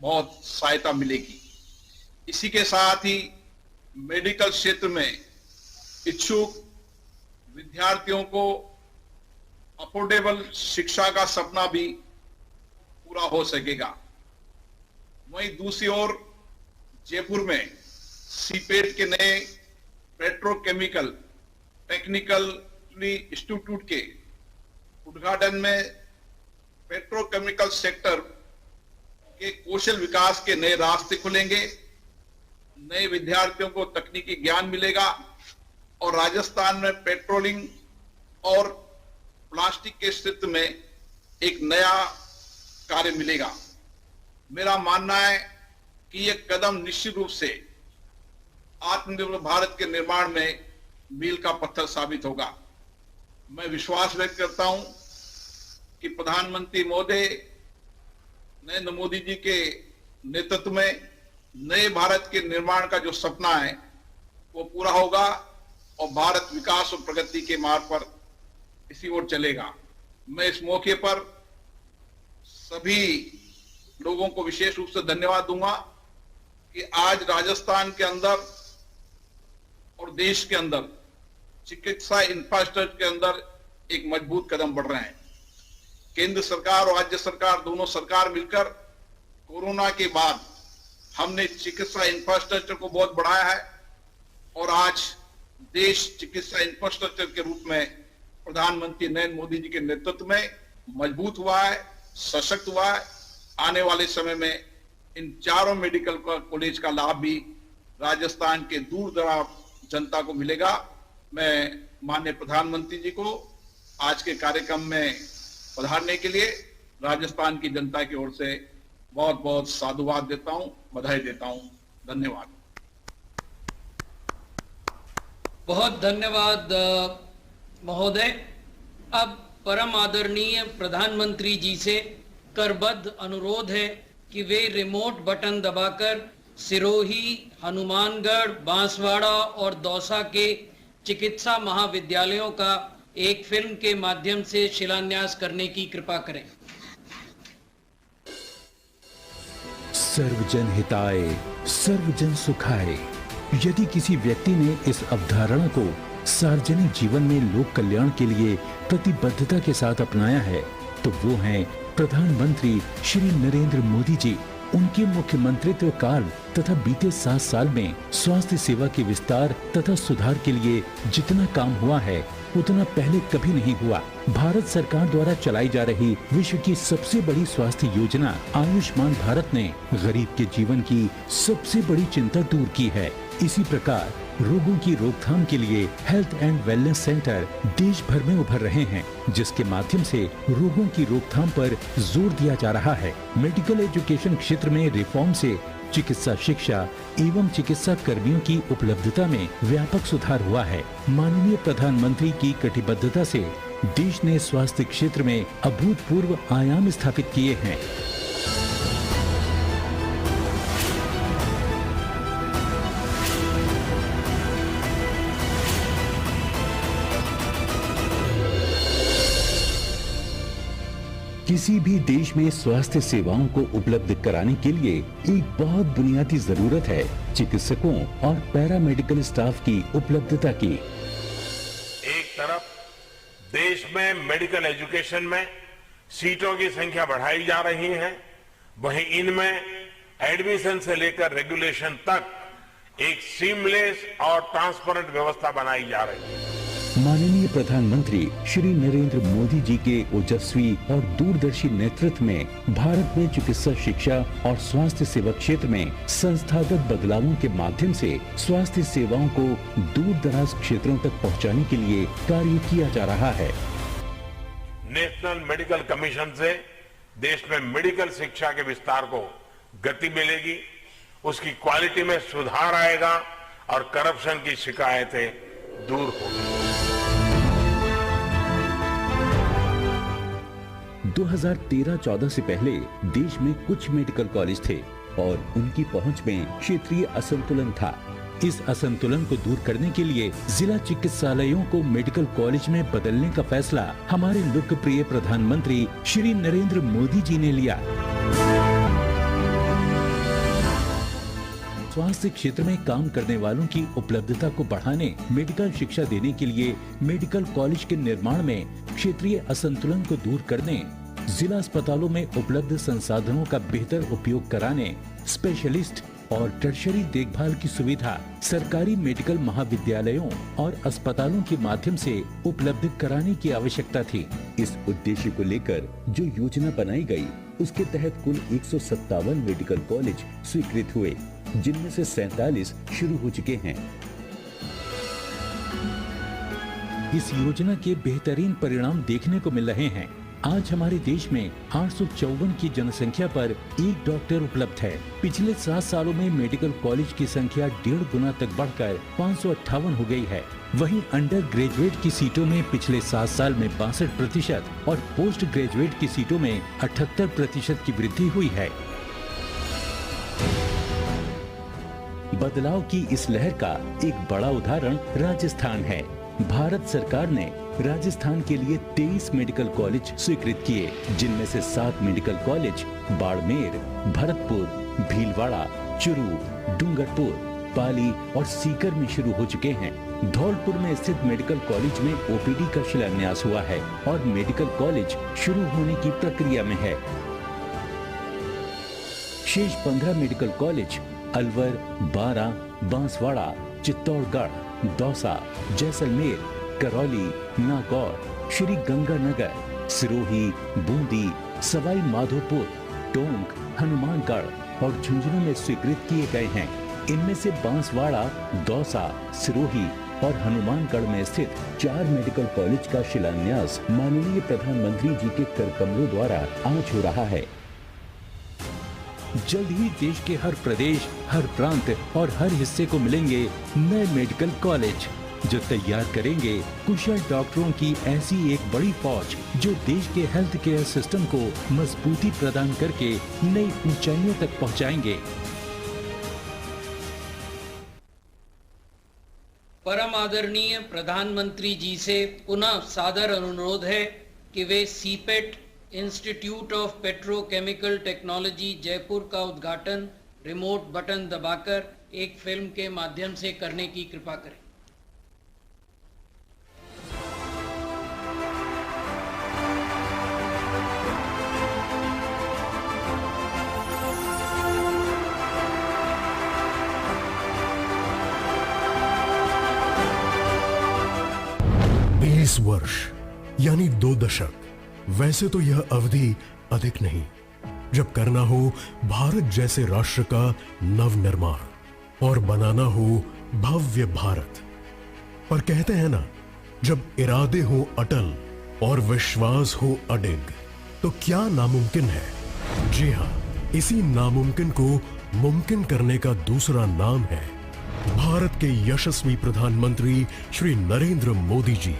बहुत सहायता मिलेगी। इसी के साथ ही मेडिकल क्षेत्र में इच्छुक विद्यार्थियों को अफोर्डेबल शिक्षा का सपना भी पूरा हो सकेगा। वहीं दूसरी ओर जयपुर में सीपेट के नए पेट्रोकेमिकल टेक्निकल इंस्टीट्यूट के उद्घाटन में पेट्रोकेमिकल सेक्टर के कौशल विकास के नए रास्ते खुलेंगे, नए विद्यार्थियों को तकनीकी ज्ञान मिलेगा और राजस्थान में पेट्रोलिंग और प्लास्टिक के क्षेत्र में एक नया कार्य मिलेगा। मेरा मानना है कि यह कदम निश्चित रूप से आत्मनिर्भर भारत के निर्माण में मील का पत्थर साबित होगा। मैं विश्वास व्यक्त करता हूं कि प्रधानमंत्री महोदय नरेंद्र मोदी जी के नेतृत्व में नए भारत के निर्माण का जो सपना है वो पूरा होगा और भारत विकास और प्रगति के मार्ग पर इसी ओर चलेगा। मैं इस मौके पर सभी लोगों को विशेष रूप से धन्यवाद दूंगा कि आज राजस्थान के अंदर और देश के अंदर चिकित्सा इंफ्रास्ट्रक्चर के अंदर एक मजबूत कदम बढ़ रहे हैं। केंद्र सरकार और राज्य सरकार दोनों सरकार मिलकर कोरोना के बाद हमने चिकित्सा इंफ्रास्ट्रक्चर को बहुत बढ़ाया है और आज देश चिकित्सा इंफ्रास्ट्रक्चर के रूप में प्रधानमंत्री नरेंद्र मोदी जी के नेतृत्व में मजबूत हुआ है, सशक्त हुआ है। आने वाले समय में इन चारों मेडिकल कॉलेज का लाभ भी राजस्थान के दूर दराज जनता को मिलेगा। मैं माननीय प्रधानमंत्री जी को आज के कार्यक्रम में पधारने के लिए राजस्थान की जनता की ओर से बहुत बहुत साधुवाद देता हूं, बधाई देता हूं। धन्यवाद। बहुत धन्यवाद महोदय। अब परम आदरणीय प्रधानमंत्री जी से करबद्ध अनुरोध है कि वे रिमोट बटन दबाकर सिरोही, हनुमानगढ़, बांसवाड़ा और दौसा के चिकित्सा महाविद्यालयों का एक फिल्म के माध्यम से शिलान्यास करने की कृपा करें। सर्वजन हिताय सर्वजन सुखाय। यदि किसी व्यक्ति ने इस अवधारणा को सार्वजनिक जीवन में लोक कल्याण के लिए प्रतिबद्धता के साथ अपनाया है तो वो हैं प्रधानमंत्री श्री नरेंद्र मोदी जी। उनके मुख्यमंत्रित्व काल तथा बीते 7 साल में स्वास्थ्य सेवा के विस्तार तथा सुधार के लिए जितना काम हुआ है उतना पहले कभी नहीं हुआ। भारत सरकार द्वारा चलाई जा रही विश्व की सबसे बड़ी स्वास्थ्य योजना आयुष्मान भारत ने गरीब के जीवन की सबसे बड़ी चिंता दूर की है। इसी प्रकार रोगों की रोकथाम के लिए हेल्थ एंड वेलनेस सेंटर देश भर में उभर रहे हैं, जिसके माध्यम से रोगों की रोकथाम पर जोर दिया जा रहा है। मेडिकल एजुकेशन क्षेत्र में रिफॉर्म से चिकित्सा शिक्षा एवं चिकित्सा कर्मियों की उपलब्धता में व्यापक सुधार हुआ है। माननीय प्रधानमंत्री की कटिबद्धता से देश ने स्वास्थ्य क्षेत्र में अभूतपूर्व आयाम स्थापित किए हैं। किसी भी देश में स्वास्थ्य सेवाओं को उपलब्ध कराने के लिए एक बहुत बुनियादी जरूरत है चिकित्सकों और पैरामेडिकल स्टाफ की उपलब्धता की। एक तरफ देश में मेडिकल एजुकेशन में सीटों की संख्या बढ़ाई जा रही है, वहीं इनमें एडमिशन से लेकर रेगुलेशन तक एक सीमलेस और ट्रांसपेरेंट व्यवस्था बनाई जा रही है। माननीय प्रधानमंत्री श्री नरेंद्र मोदी जी के ओजस्वी और दूरदर्शी नेतृत्व में भारत में चिकित्सा शिक्षा और स्वास्थ्य सेवा क्षेत्र में संस्थागत बदलावों के माध्यम से स्वास्थ्य सेवाओं को दूर दराज क्षेत्रों तक पहुंचाने के लिए कार्य किया जा रहा है। नेशनल मेडिकल कमीशन से देश में मेडिकल शिक्षा के विस्तार को गति मिलेगी, उसकी क्वालिटी में सुधार आएगा और करप्शन की शिकायतें दूर होगी। 2013-14 से पहले देश में कुछ मेडिकल कॉलेज थे और उनकी पहुंच में क्षेत्रीय असंतुलन था। इस असंतुलन को दूर करने के लिए जिला चिकित्सालयों को मेडिकल कॉलेज में बदलने का फैसला हमारे लोकप्रिय प्रधानमंत्री श्री नरेंद्र मोदी जी ने लिया। स्वास्थ्य क्षेत्र में काम करने वालों की उपलब्धता को बढ़ाने, मेडिकल शिक्षा देने के लिए मेडिकल कॉलेज के निर्माण में क्षेत्रीय असंतुलन को दूर करने, जिला अस्पतालों में उपलब्ध संसाधनों का बेहतर उपयोग कराने, स्पेशलिस्ट और टर्शरी देखभाल की सुविधा सरकारी मेडिकल महाविद्यालयों और अस्पतालों के माध्यम से उपलब्ध कराने की आवश्यकता थी। इस उद्देश्य को लेकर जो योजना बनाई गई, उसके तहत कुल 157 मेडिकल कॉलेज स्वीकृत हुए, जिनमें से 47 शुरू हो चुके हैं। इस योजना के बेहतरीन परिणाम देखने को मिल रहे हैं। आज हमारे देश में 854 की जनसंख्या पर एक डॉक्टर उपलब्ध है। पिछले 7 सालों में मेडिकल कॉलेज की संख्या 1.5 गुना तक बढ़कर 558 हो गई है। वहीं अंडर ग्रेजुएट की सीटों में पिछले 7 साल में 62% और पोस्ट ग्रेजुएट की सीटों में 78% की वृद्धि हुई है। बदलाव की इस लहर का एक बड़ा उदाहरण राजस्थान है। भारत सरकार ने राजस्थान के लिए 23 मेडिकल कॉलेज स्वीकृत किए, जिनमें से 7 मेडिकल कॉलेज बाड़मेर, भरतपुर, भीलवाड़ा, चुरू, डूंगरपुर, पाली और सीकर में शुरू हो चुके हैं। धौलपुर में स्थित मेडिकल कॉलेज में ओपीडी का शिलान्यास हुआ है और मेडिकल कॉलेज शुरू होने की प्रक्रिया में है। शेष 15 मेडिकल कॉलेज अलवर, बारा, बांसवाड़ा, चित्तौड़गढ़, दौसा, जैसलमेर, करौली, नागौर, श्री गंगानगर, सिरोही, बूंदी, सवाई माधोपुर, टोंक, हनुमानगढ़ और झुंझुनू में स्वीकृत किए गए हैं। इनमें से बांसवाड़ा, दौसा, सिरोही और हनुमानगढ़ में स्थित 4 मेडिकल कॉलेज का शिलान्यास माननीय प्रधानमंत्री जी के कर कमलों द्वारा आज हो रहा है। जल्द ही देश के हर प्रदेश, हर प्रांत और हर हिस्से को मिलेंगे नए मेडिकल कॉलेज, जो तैयार करेंगे कुशल डॉक्टरों की ऐसी एक बड़ी फौज, जो देश के हेल्थ केयर सिस्टम को मजबूती प्रदान करके नई ऊंचाइयों तक पहुंचाएंगे। परम आदरणीय प्रधानमंत्री जी से पुनः सादर अनुरोध है कि वे CIPET institute of petrochemical technology Jaipur का उद्घाटन रिमोट बटन दबाकर एक फिल्म के माध्यम से करने की कृपा करें। वर्ष यानी 2 दशक। वैसे तो यह अवधि अधिक नहीं, जब करना हो भारत जैसे राष्ट्र का नवनिर्माण और बनाना हो भव्य भारत। पर कहते हैं ना, जब इरादे हो अटल और विश्वास हो अडिग, तो क्या नामुमकिन है। जी हां, इसी नामुमकिन को मुमकिन करने का दूसरा नाम है भारत के यशस्वी प्रधानमंत्री श्री नरेंद्र मोदी जी,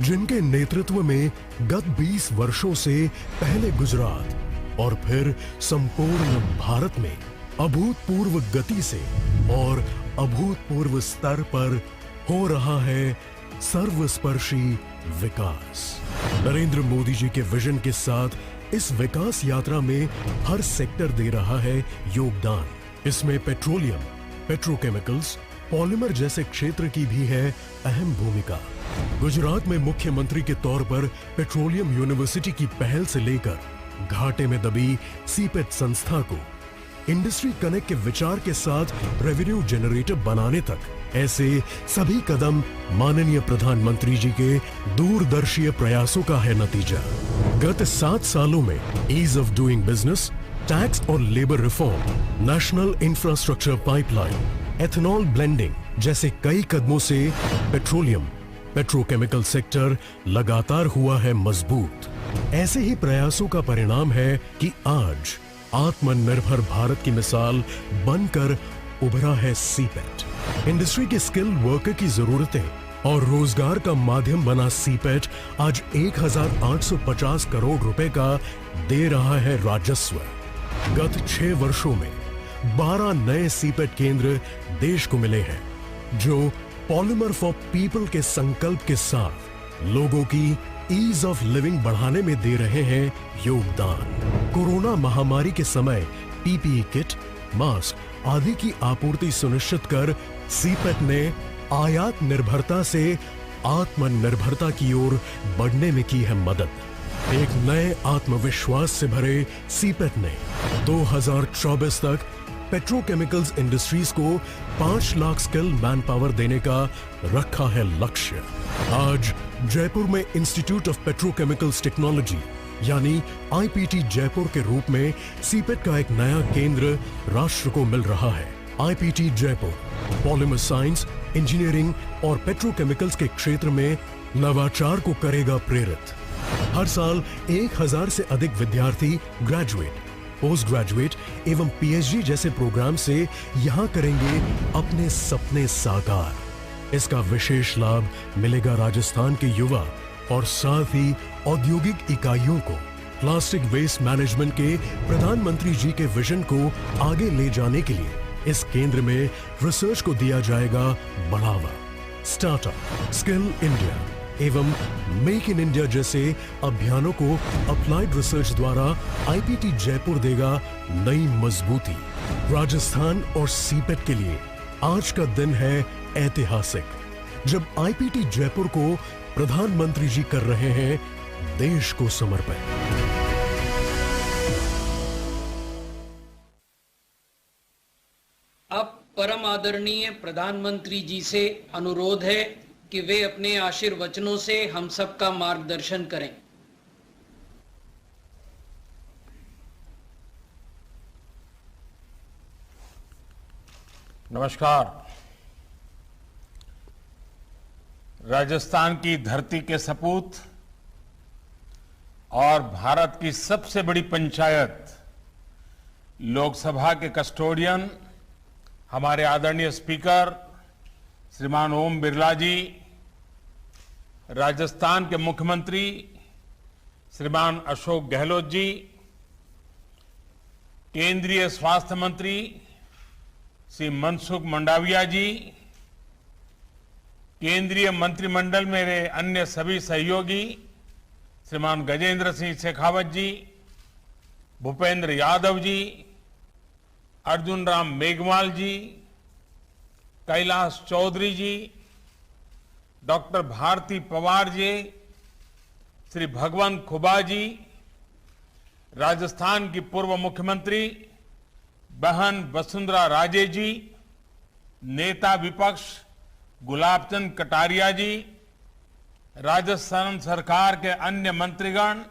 जिनके नेतृत्व में गत 20 वर्षों से पहले गुजरात और फिर संपूर्ण भारत में अभूतपूर्व गति से और अभूतपूर्व स्तर पर हो रहा है सर्वस्पर्शी विकास। नरेंद्र मोदी जी के विजन के साथ इस विकास यात्रा में हर सेक्टर दे रहा है योगदान। इसमें पेट्रोलियम, पेट्रोकेमिकल्स, पॉलीमर जैसे क्षेत्र की भी है अहम भूमिका। गुजरात में मुख्यमंत्री के तौर पर पेट्रोलियम यूनिवर्सिटी की पहल से लेकर घाटे में दबी सीपेट संस्था को इंडस्ट्री कनेक्ट के विचार के साथ रेवेन्यू जनरेटर बनाने तक, ऐसे सभी कदम माननीय प्रधानमंत्री जी के दूरदर्शी प्रयासों का है नतीजा। गत 7 सालों में ease of doing business, tax और labour reform, national infrastructure pipeline, ethanol blending जैसे कई कदमों से पेट्रोलियम, पेट्रोकेमिकल सेक्टर लगातार हुआ है मजबूत। ऐसे ही प्रयासों का परिणाम है कि आज आत्मनिर्भर भारत की मिसाल बनकर उभरा है सीपेट। इंडस्ट्री के स्किल वर्कर की जरूरतें और रोजगार का माध्यम बना सीपेट आज 1850 करोड़ रुपए का दे रहा है राजस्व। गत 6 वर्षों में 12 नए सीपेट केंद्र देश को मिले हैं, जो पॉलीमर फॉर पीपल के संकल्प के साथ लोगों की ईज ऑफ लिविंग बढ़ाने में दे रहे हैं योगदान। कोरोना महामारी के समय पीपीई किट, मास्क आदि की आपूर्ति सुनिश्चित कर सीपेट ने आयात निर्भरता से आत्मनिर्भरता की ओर बढ़ने में की है मदद। एक नए आत्मविश्वास से भरे सीपेट ने 2024 तक पेट्रोकेमिकल्स इंडस्ट्रीज को 5 लाख स्किल मैन पावर देने का रखा है लक्ष्य। आज जयपुर में इंस्टीट्यूट ऑफ पेट्रोकेमिकल्स टेक्नोलॉजी यानी आईपीटी जयपुर के रूप में सीपेट का एक नया केंद्र राष्ट्र को मिल रहा है। IPT Jaipur polymer science, engineering और पेट्रोकेमिकल्स के क्षेत्र में नवाचार को करेगा प्रेरित। हर साल 1000 से अधिक विद्यार्थी ग्रेजुएट, पोस्ट ग्रेजुएट एवं पीएचडी जैसे प्रोग्राम से यहां करेंगे अपने सपने साकार। इसका विशेष लाभ मिलेगा राजस्थान के युवा और साथ ही औद्योगिक इकाइयों को। प्लास्टिक वेस्ट मैनेजमेंट के प्रधानमंत्री जी के विजन को आगे ले जाने के लिए इस केंद्र में रिसर्च को दिया जाएगा बढ़ावा। स्टार्टअप, स्किल इंडिया एवं मेक इन इंडिया जैसे अभियानों को अप्लाइड रिसर्च द्वारा आईपीटी जयपुर देगा नई मजबूती। राजस्थान और सीपेट के लिए आज का दिन है ऐतिहासिक, जब आईपीटी जयपुर को प्रधानमंत्री जी कर रहे हैं देश को समर्पित। अब परम आदरणीय प्रधानमंत्री जी से अनुरोध है कि वे अपने आशीर्वचनों से हम सबका मार्गदर्शन करें। नमस्कार। राजस्थान की धरती के सपूत और भारत की सबसे बड़ी पंचायत लोकसभा के कस्टोडियन हमारे आदरणीय स्पीकर श्रीमान ओम बिरला जी, राजस्थान के मुख्यमंत्री श्रीमान अशोक गहलोत जी, केंद्रीय स्वास्थ्य मंत्री श्री मनसुख मंडाविया जी, केंद्रीय मंत्रिमंडल मेरे अन्य सभी सहयोगी श्रीमान गजेंद्र सिंह शेखावत जी, भूपेंद्र यादव जी, अर्जुन राम मेघवाल जी, कैलाश चौधरी जी, डॉक्टर भारती पवार जी, श्री भगवंत खुबा जी, राजस्थान की पूर्व मुख्यमंत्री बहन वसुंधरा राजे जी, नेता विपक्ष गुलाब चंद कटारिया जी, राजस्थान सरकार के अन्य मंत्रीगण,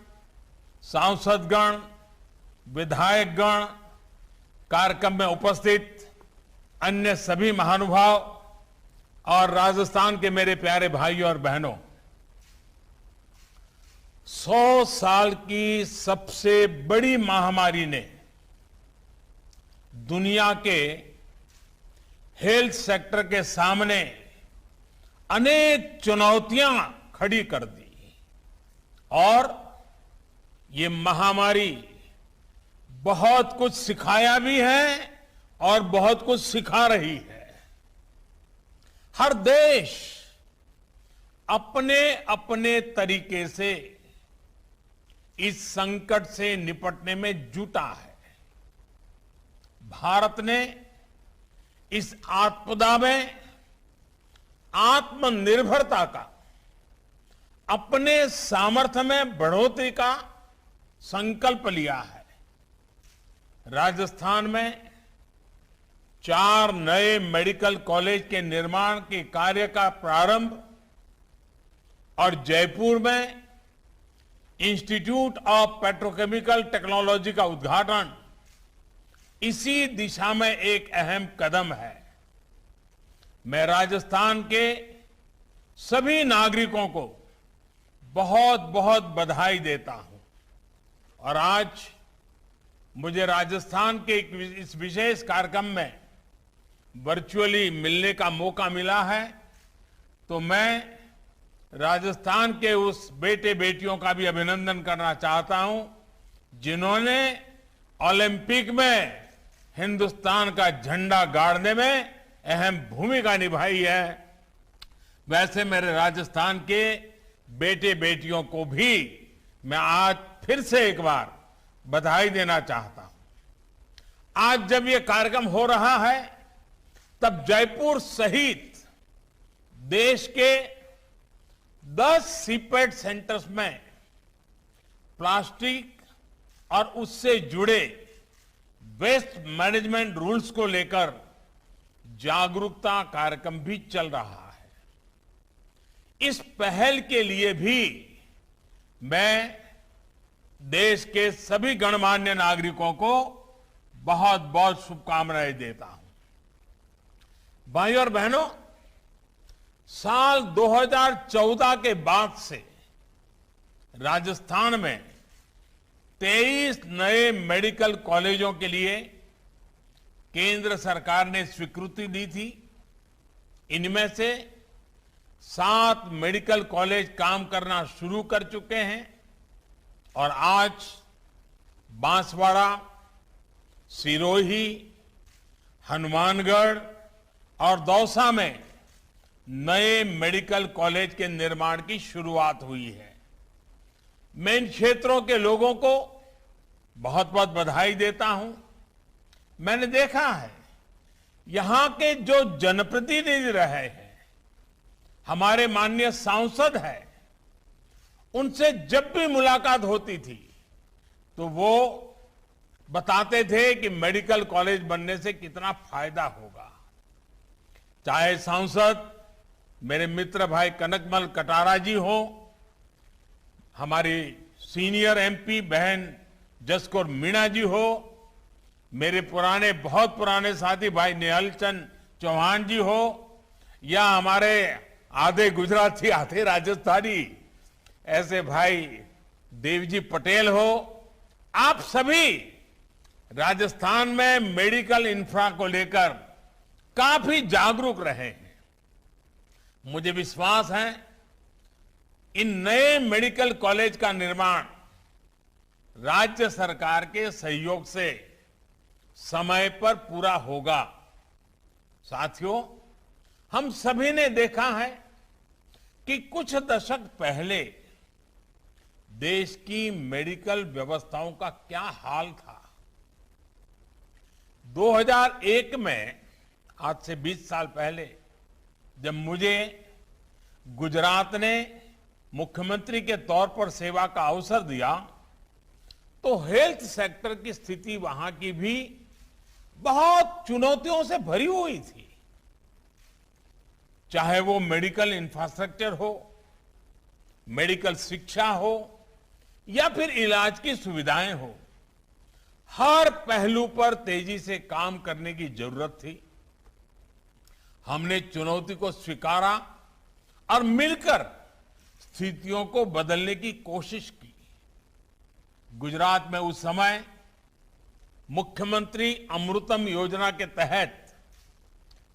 सांसदगण, विधायकगण, कार्यक्रम में उपस्थित अन्य सभी महानुभाव और राजस्थान के मेरे प्यारे भाइयों और बहनों, 100 साल की सबसे बड़ी महामारी ने दुनिया के हेल्थ सेक्टर के सामने अनेक चुनौतियां खड़ी कर दी और ये महामारी बहुत कुछ सिखाया भी है और बहुत कुछ सिखा रही है। हर देश अपने अपने तरीके से इस संकट से निपटने में जुटा है। भारत ने इस आपदा में आत्मनिर्भरता का, अपने सामर्थ्य में बढ़ोतरी का संकल्प लिया है। राजस्थान में 4 नए मेडिकल कॉलेज के निर्माण के कार्य का प्रारंभ और जयपुर में इंस्टीट्यूट ऑफ पेट्रोकेमिकल टेक्नोलॉजी का उद्घाटन इसी दिशा में एक अहम कदम है। मैं राजस्थान के सभी नागरिकों को बहुत बहुत बधाई देता हूं और आज मुझे राजस्थान के इस विशेष कार्यक्रम में वर्चुअली मिलने का मौका मिला है, तो मैं राजस्थान के उस बेटे बेटियों का भी अभिनंदन करना चाहता हूं जिन्होंने ओलंपिक में हिंदुस्तान का झंडा गाड़ने में अहम भूमिका निभाई है। वैसे मेरे राजस्थान के बेटे बेटियों को भी मैं आज फिर से एक बार बधाई देना चाहता हूं। आज जब ये कार्यक्रम हो रहा है तब जयपुर सहित देश के 10 सीपेट सेंटर्स में प्लास्टिक और उससे जुड़े वेस्ट मैनेजमेंट रूल्स को लेकर जागरूकता कार्यक्रम भी चल रहा है। इस पहल के लिए भी मैं देश के सभी गणमान्य नागरिकों को बहुत बहुत शुभकामनाएं देता हूं। भाइयों और बहनों, साल 2014 के बाद से राजस्थान में 23 नए मेडिकल कॉलेजों के लिए केंद्र सरकार ने स्वीकृति दी थी। इनमें से 7 मेडिकल कॉलेज काम करना शुरू कर चुके हैं और आज बांसवाड़ा, सिरोही, हनुमानगढ़ और दौसा में नए मेडिकल कॉलेज के निर्माण की शुरुआत हुई है। मैं इन क्षेत्रों के लोगों को बहुत बहुत बधाई देता हूं। मैंने देखा है यहां के जो जनप्रतिनिधि रहे हैं, हमारे माननीय सांसद हैं, उनसे जब भी मुलाकात होती थी तो वो बताते थे कि मेडिकल कॉलेज बनने से कितना फायदा होगा। चाहे सांसद मेरे मित्र भाई कनकमल कटारा जी हो, हमारी सीनियर एमपी बहन जसकौर मीणा जी हो, मेरे बहुत पुराने साथी भाई निहाल चंद चौहान जी हो, या हमारे आधे गुजराती आधे राजस्थानी ऐसे भाई देवजी पटेल हो, आप सभी राजस्थान में मेडिकल इंफ्रा को लेकर काफी जागरूक रहे हैं। मुझे विश्वास है इन नए मेडिकल कॉलेज का निर्माण राज्य सरकार के सहयोग से समय पर पूरा होगा। साथियों, हम सभी ने देखा है कि कुछ दशक पहले देश की मेडिकल व्यवस्थाओं का क्या हाल था। 2001 में, आज से 20 साल पहले, जब मुझे गुजरात ने मुख्यमंत्री के तौर पर सेवा का अवसर दिया तो हेल्थ सेक्टर की स्थिति वहां की भी बहुत चुनौतियों से भरी हुई थी। चाहे वो मेडिकल इंफ्रास्ट्रक्चर हो, मेडिकल शिक्षा हो या फिर इलाज की सुविधाएं हो, हर पहलू पर तेजी से काम करने की जरूरत थी। हमने चुनौती को स्वीकारा और मिलकर स्थितियों को बदलने की कोशिश की। गुजरात में उस समय मुख्यमंत्री अमृतम योजना के तहत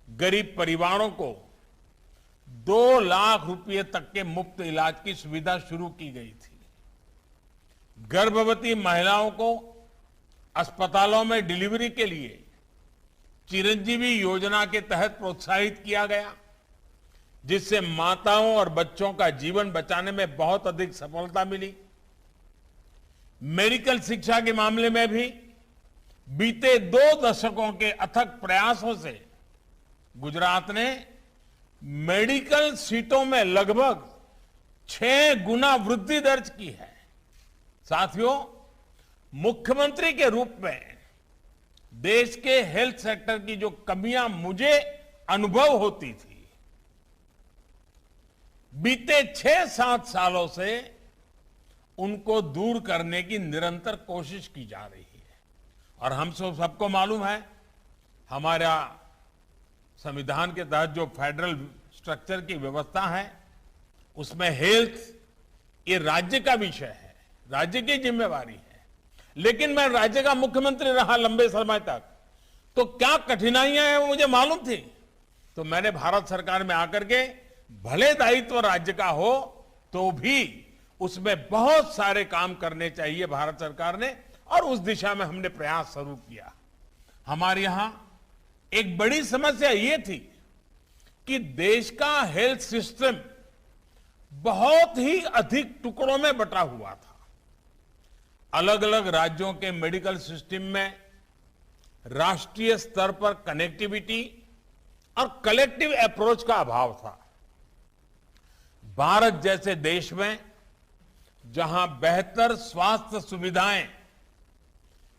गरीब परिवारों को 2 लाख रुपए तक के मुफ्त इलाज की सुविधा शुरू की गई थी। गर्भवती महिलाओं को अस्पतालों में डिलीवरी के लिए चिरंजीवी योजना के तहत प्रोत्साहित किया गया, जिससे माताओं और बच्चों का जीवन बचाने में बहुत अधिक सफलता मिली। मेडिकल शिक्षा के मामले में भी बीते 2 दशकों के अथक प्रयासों से गुजरात ने मेडिकल सीटों में लगभग 6 गुना वृद्धि दर्ज की है। साथियों, मुख्यमंत्री के रूप में देश के हेल्थ सेक्टर की जो कमियां मुझे अनुभव होती थी, बीते 6-7 सालों से उनको दूर करने की निरंतर कोशिश की जा रही है। और हम सबको मालूम है, हमारा संविधान के तहत जो फेडरल स्ट्रक्चर की व्यवस्था है, उसमें हेल्थ ये राज्य का विषय है, राज्य की जिम्मेवारी है। लेकिन मैं राज्य का मुख्यमंत्री रहा लंबे समय तक, तो क्या कठिनाइयां हैं वो मुझे मालूम थी। तो मैंने भारत सरकार में आकर के, भले दायित्व राज्य का हो तो भी उसमें बहुत सारे काम करने चाहिए भारत सरकार ने, और उस दिशा में हमने प्रयास शुरू किया। हमारे यहां एक बड़ी समस्या ये थी कि देश का हेल्थ सिस्टम बहुत ही अधिक टुकड़ों में बटा हुआ था। अलग अलग राज्यों के मेडिकल सिस्टम में राष्ट्रीय स्तर पर कनेक्टिविटी और कलेक्टिव अप्रोच का अभाव था। भारत जैसे देश में जहां बेहतर स्वास्थ्य सुविधाएं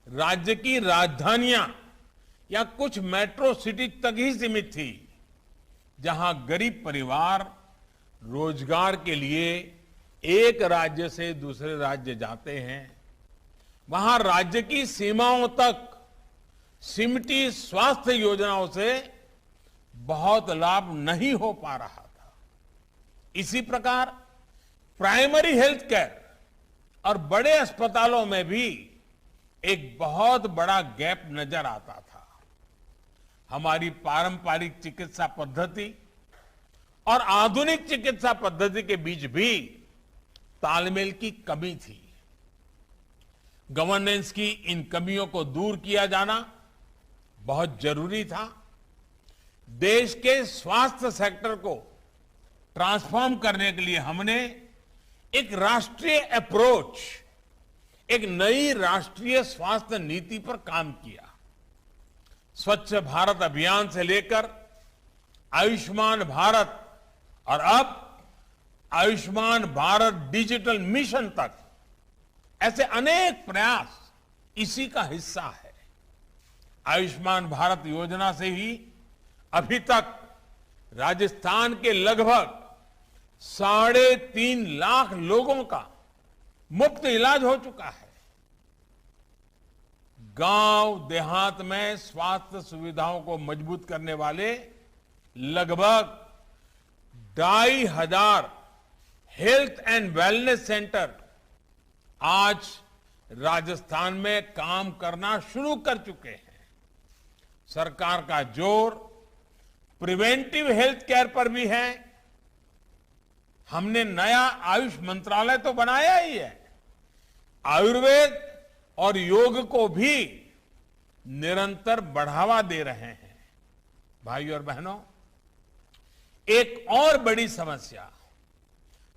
राज्य की राजधानियां या कुछ मेट्रो सिटी तक ही सीमित थी, जहां गरीब परिवार रोजगार के लिए एक राज्य से दूसरे राज्य जाते हैं, वहां राज्य की सीमाओं तक सिमटी स्वास्थ्य योजनाओं से बहुत लाभ नहीं हो पा रहा था। इसी प्रकार प्राइमरी हेल्थ केयर और बड़े अस्पतालों में भी एक बहुत बड़ा गैप नजर आता था। हमारी पारंपरिक चिकित्सा पद्धति और आधुनिक चिकित्सा पद्धति के बीच भी तालमेल की कमी थी। गवर्नेंस की इन कमियों को दूर किया जाना बहुत जरूरी था। देश के स्वास्थ्य सेक्टर को ट्रांसफॉर्म करने के लिए हमने एक राष्ट्रीय अप्रोच, एक नई राष्ट्रीय स्वास्थ्य नीति पर काम किया। स्वच्छ भारत अभियान से लेकर आयुष्मान भारत और अब आयुष्मान भारत डिजिटल मिशन तक ऐसे अनेक प्रयास इसी का हिस्सा है। आयुष्मान भारत योजना से ही अभी तक राजस्थान के लगभग 3.5 लाख लोगों का मुफ्त इलाज हो चुका है। गांव देहात में स्वास्थ्य सुविधाओं को मजबूत करने वाले लगभग 2,500 हेल्थ एंड वेलनेस सेंटर आज राजस्थान में काम करना शुरू कर चुके हैं। सरकार का जोर प्रिवेंटिव हेल्थ केयर पर भी है। हमने नया आयुष मंत्रालय तो बनाया ही है, आयुर्वेद और योग को भी निरंतर बढ़ावा दे रहे हैं। भाई और बहनों, एक और बड़ी समस्या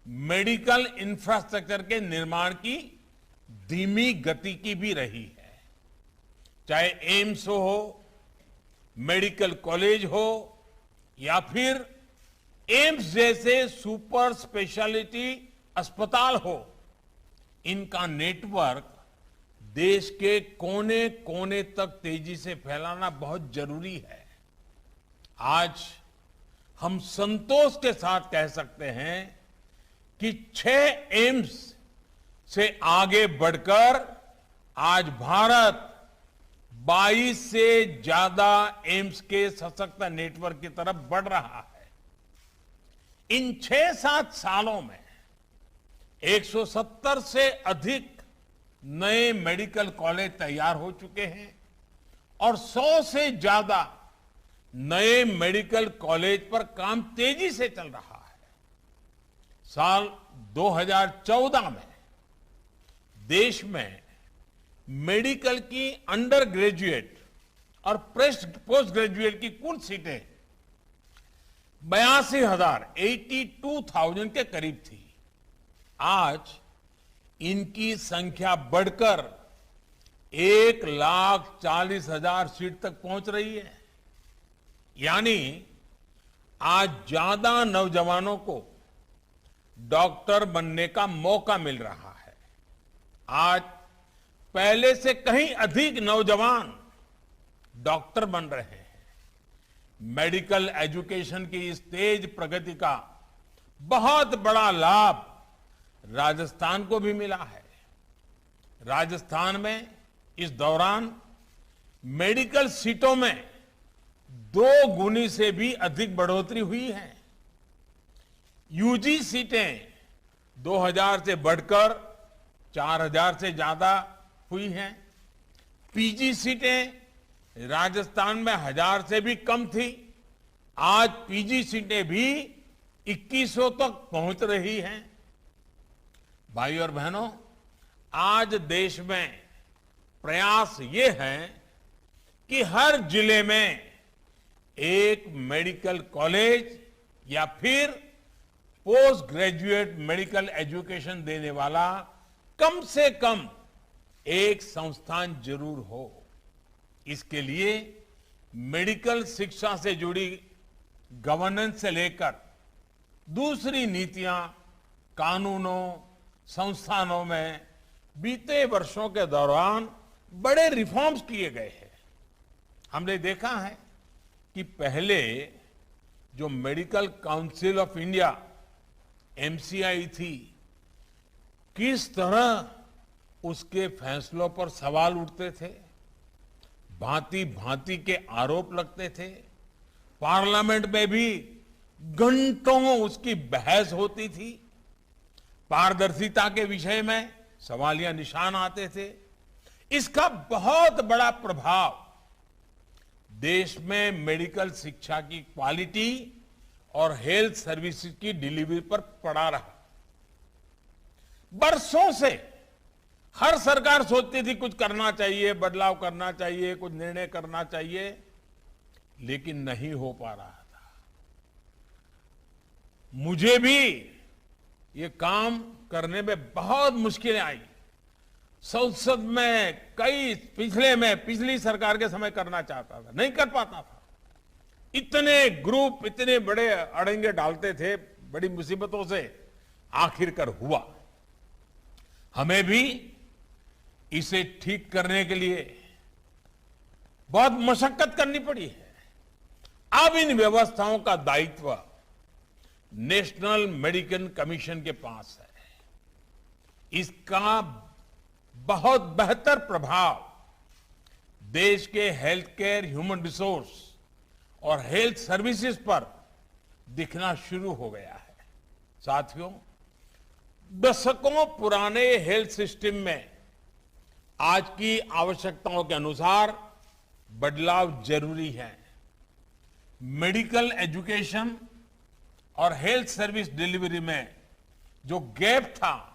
मेडिकल इंफ्रास्ट्रक्चर के निर्माण की धीमी गति की भी रही है। चाहे एम्स हो, मेडिकल कॉलेज हो या फिर एम्स जैसे सुपर स्पेशलिटी अस्पताल हो, इनका नेटवर्क देश के कोने कोने तक तेजी से फैलाना बहुत जरूरी है। आज हम संतोष के साथ कह सकते हैं कि 6 एम्स से आगे बढ़कर आज भारत 22 से ज्यादा एम्स के सशक्त नेटवर्क की तरफ बढ़ रहा है। इन 6-7 सालों में 170 से अधिक नए मेडिकल कॉलेज तैयार हो चुके हैं और 100 से ज्यादा नए मेडिकल कॉलेज पर काम तेजी से चल रहा है। साल 2014 में देश में मेडिकल की अंडर ग्रेजुएट और पोस्ट ग्रेजुएट की कुल सीटें 82,000 के करीब थी। आज इनकी संख्या बढ़कर 1,40,000 सीट तक पहुंच रही है। यानी आज ज्यादा नौजवानों को डॉक्टर बनने का मौका मिल रहा है। आज पहले से कहीं अधिक नौजवान डॉक्टर बन रहे हैं। मेडिकल एजुकेशन की इस तेज प्रगति का बहुत बड़ा लाभ राजस्थान को भी मिला है। राजस्थान में इस दौरान मेडिकल सीटों में 2 गुनी से भी अधिक बढ़ोतरी हुई है। यूजी सीटें 2,000 से बढ़कर 4,000 से ज्यादा हुई हैं। पीजी सीटें राजस्थान में 1,000 से भी कम थी। आज पीजी सीटें भी 2,100 तक पहुंच रही हैं। भाई और बहनों, आज देश में प्रयास ये है कि हर जिले में एक मेडिकल कॉलेज या फिर पोस्ट ग्रेजुएट मेडिकल एजुकेशन देने वाला कम से कम एक संस्थान जरूर हो। इसके लिए मेडिकल शिक्षा से जुड़ी गवर्नेंस से लेकर दूसरी नीतियां, कानूनों, संस्थानों में बीते वर्षों के दौरान बड़े रिफॉर्म्स किए गए हैं। हमने देखा है कि पहले जो medical council of India MCI थी, किस तरह उसके फैसलों पर सवाल उठते थे, भांति भांति के आरोप लगते थे। पार्लियामेंट में भी घंटों उसकी बहस होती थी। पारदर्शिता के विषय में सवालिया निशान आते थे। इसका बहुत बड़ा प्रभाव देश में मेडिकल शिक्षा की क्वालिटी और हेल्थ सर्विसेज की डिलीवरी पर पड़ा रहा। बरसों से हर सरकार सोचती थी कुछ करना चाहिए, बदलाव करना चाहिए, कुछ निर्णय करना चाहिए, लेकिन नहीं हो पा रहा था। मुझे भी ये काम करने में बहुत मुश्किलें आई। संसद में पिछली सरकार के समय करना चाहता था, नहीं कर पाता था। इतने ग्रुप, इतने बड़े अड़ंगे डालते थे, बड़ी मुसीबतों से आखिरकार हुआ। हमें भी इसे ठीक करने के लिए बहुत मशक्कत करनी पड़ी है। अब इन व्यवस्थाओं का दायित्व नेशनल मेडिकल कमीशन के पास है। इसका बहुत बेहतर प्रभाव देश के हेल्थ केयर, ह्यूमन रिसोर्स और हेल्थ सर्विसेज पर दिखना शुरू हो गया है। साथियों, दशकों पुराने हेल्थ सिस्टम में आज की आवश्यकताओं के अनुसार बदलाव जरूरी है। मेडिकल एजुकेशन और हेल्थ सर्विस डिलीवरी में जो गैप था,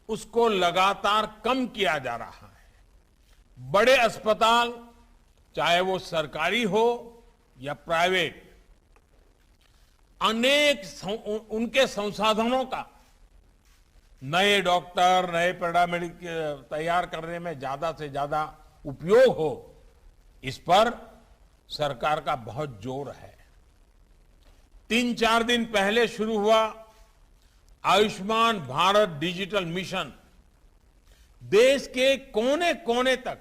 उसको लगातार कम किया जा रहा है। बड़े अस्पताल, चाहे वो सरकारी हो या प्राइवेट, उनके संसाधनों का नए डॉक्टर, नए पैरामेडिक तैयार करने में ज्यादा से ज्यादा उपयोग हो, इस पर सरकार का बहुत जोर है। 3-4 दिन पहले शुरू हुआ आयुष्मान भारत डिजिटल मिशन देश के कोने कोने तक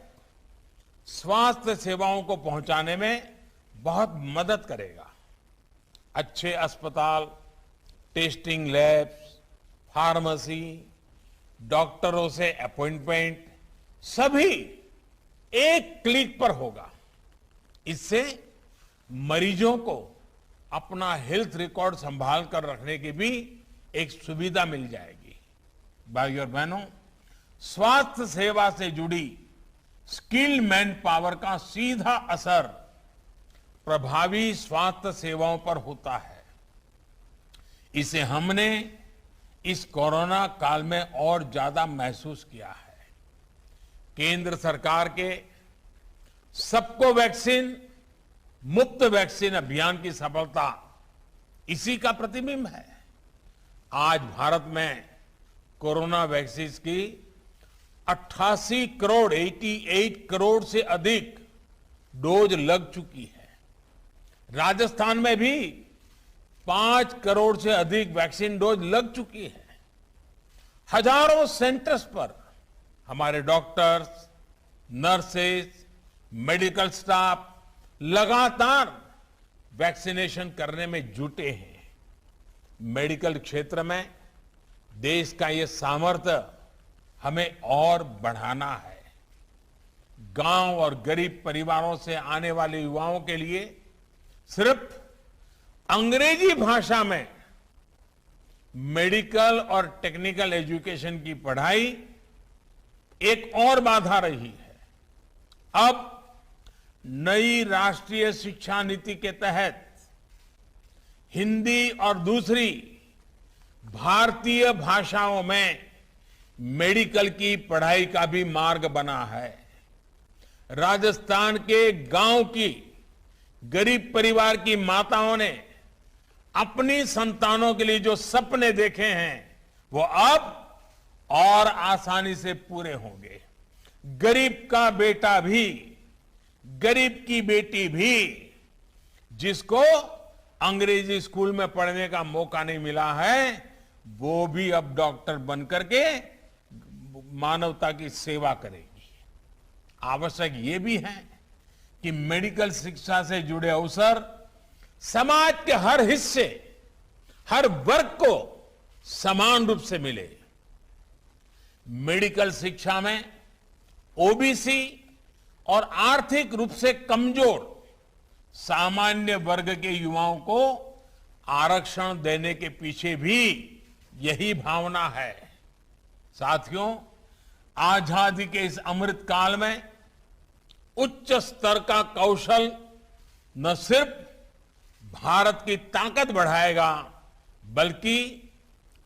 स्वास्थ्य सेवाओं को पहुंचाने में बहुत मदद करेगा। अच्छे अस्पताल, टेस्टिंग लैब्स, फार्मेसी, डॉक्टरों से अपॉइंटमेंट, सभी एक क्लिक पर होगा। इससे मरीजों को अपना हेल्थ रिकॉर्ड संभाल कर रखने की भी एक सुविधा मिल जाएगी। भाइयों और बहनों, स्वास्थ्य सेवा से जुड़ी स्किल मैन पावर का सीधा असर प्रभावी स्वास्थ्य सेवाओं पर होता है। इसे हमने इस कोरोना काल में और ज्यादा महसूस किया है। केंद्र सरकार के सबको वैक्सीन, मुफ्त वैक्सीन अभियान की सफलता इसी का प्रतिबिंब है। आज भारत में कोरोना वैक्सीन की 88 करोड़ से अधिक डोज लग चुकी है। राजस्थान में भी 5 करोड़ से अधिक वैक्सीन डोज लग चुकी है। हजारों सेंटर्स पर हमारे डॉक्टर्स, नर्सेज, मेडिकल स्टाफ लगातार वैक्सीनेशन करने में जुटे हैं। मेडिकल क्षेत्र में देश का ये सामर्थ्य हमें और बढ़ाना है। गांव और गरीब परिवारों से आने वाले युवाओं के लिए सिर्फ अंग्रेजी भाषा में मेडिकल और टेक्निकल एजुकेशन की पढ़ाई एक और बाधा रही है। अब नई राष्ट्रीय शिक्षा नीति के तहत हिंदी और दूसरी भारतीय भाषाओं में मेडिकल की पढ़ाई का भी मार्ग बना है। राजस्थान के गांव की गरीब परिवार की माताओं ने अपनी संतानों के लिए जो सपने देखे हैं, वो अब और आसानी से पूरे होंगे। गरीब का बेटा भी, गरीब की बेटी भी, जिसको अंग्रेजी स्कूल में पढ़ने का मौका नहीं मिला है, वो भी अब डॉक्टर बनकर के मानवता की सेवा करेगी। आवश्यक ये भी है कि मेडिकल शिक्षा से जुड़े अवसर समाज के हर हिस्से, हर वर्ग को समान रूप से मिले। मेडिकल शिक्षा में ओबीसी और आर्थिक रूप से कमजोर सामान्य वर्ग के युवाओं को आरक्षण देने के पीछे भी यही भावना है। साथियों, आजादी के इस अमृत काल में उच्च स्तर का कौशल न सिर्फ भारत की ताकत बढ़ाएगा, बल्कि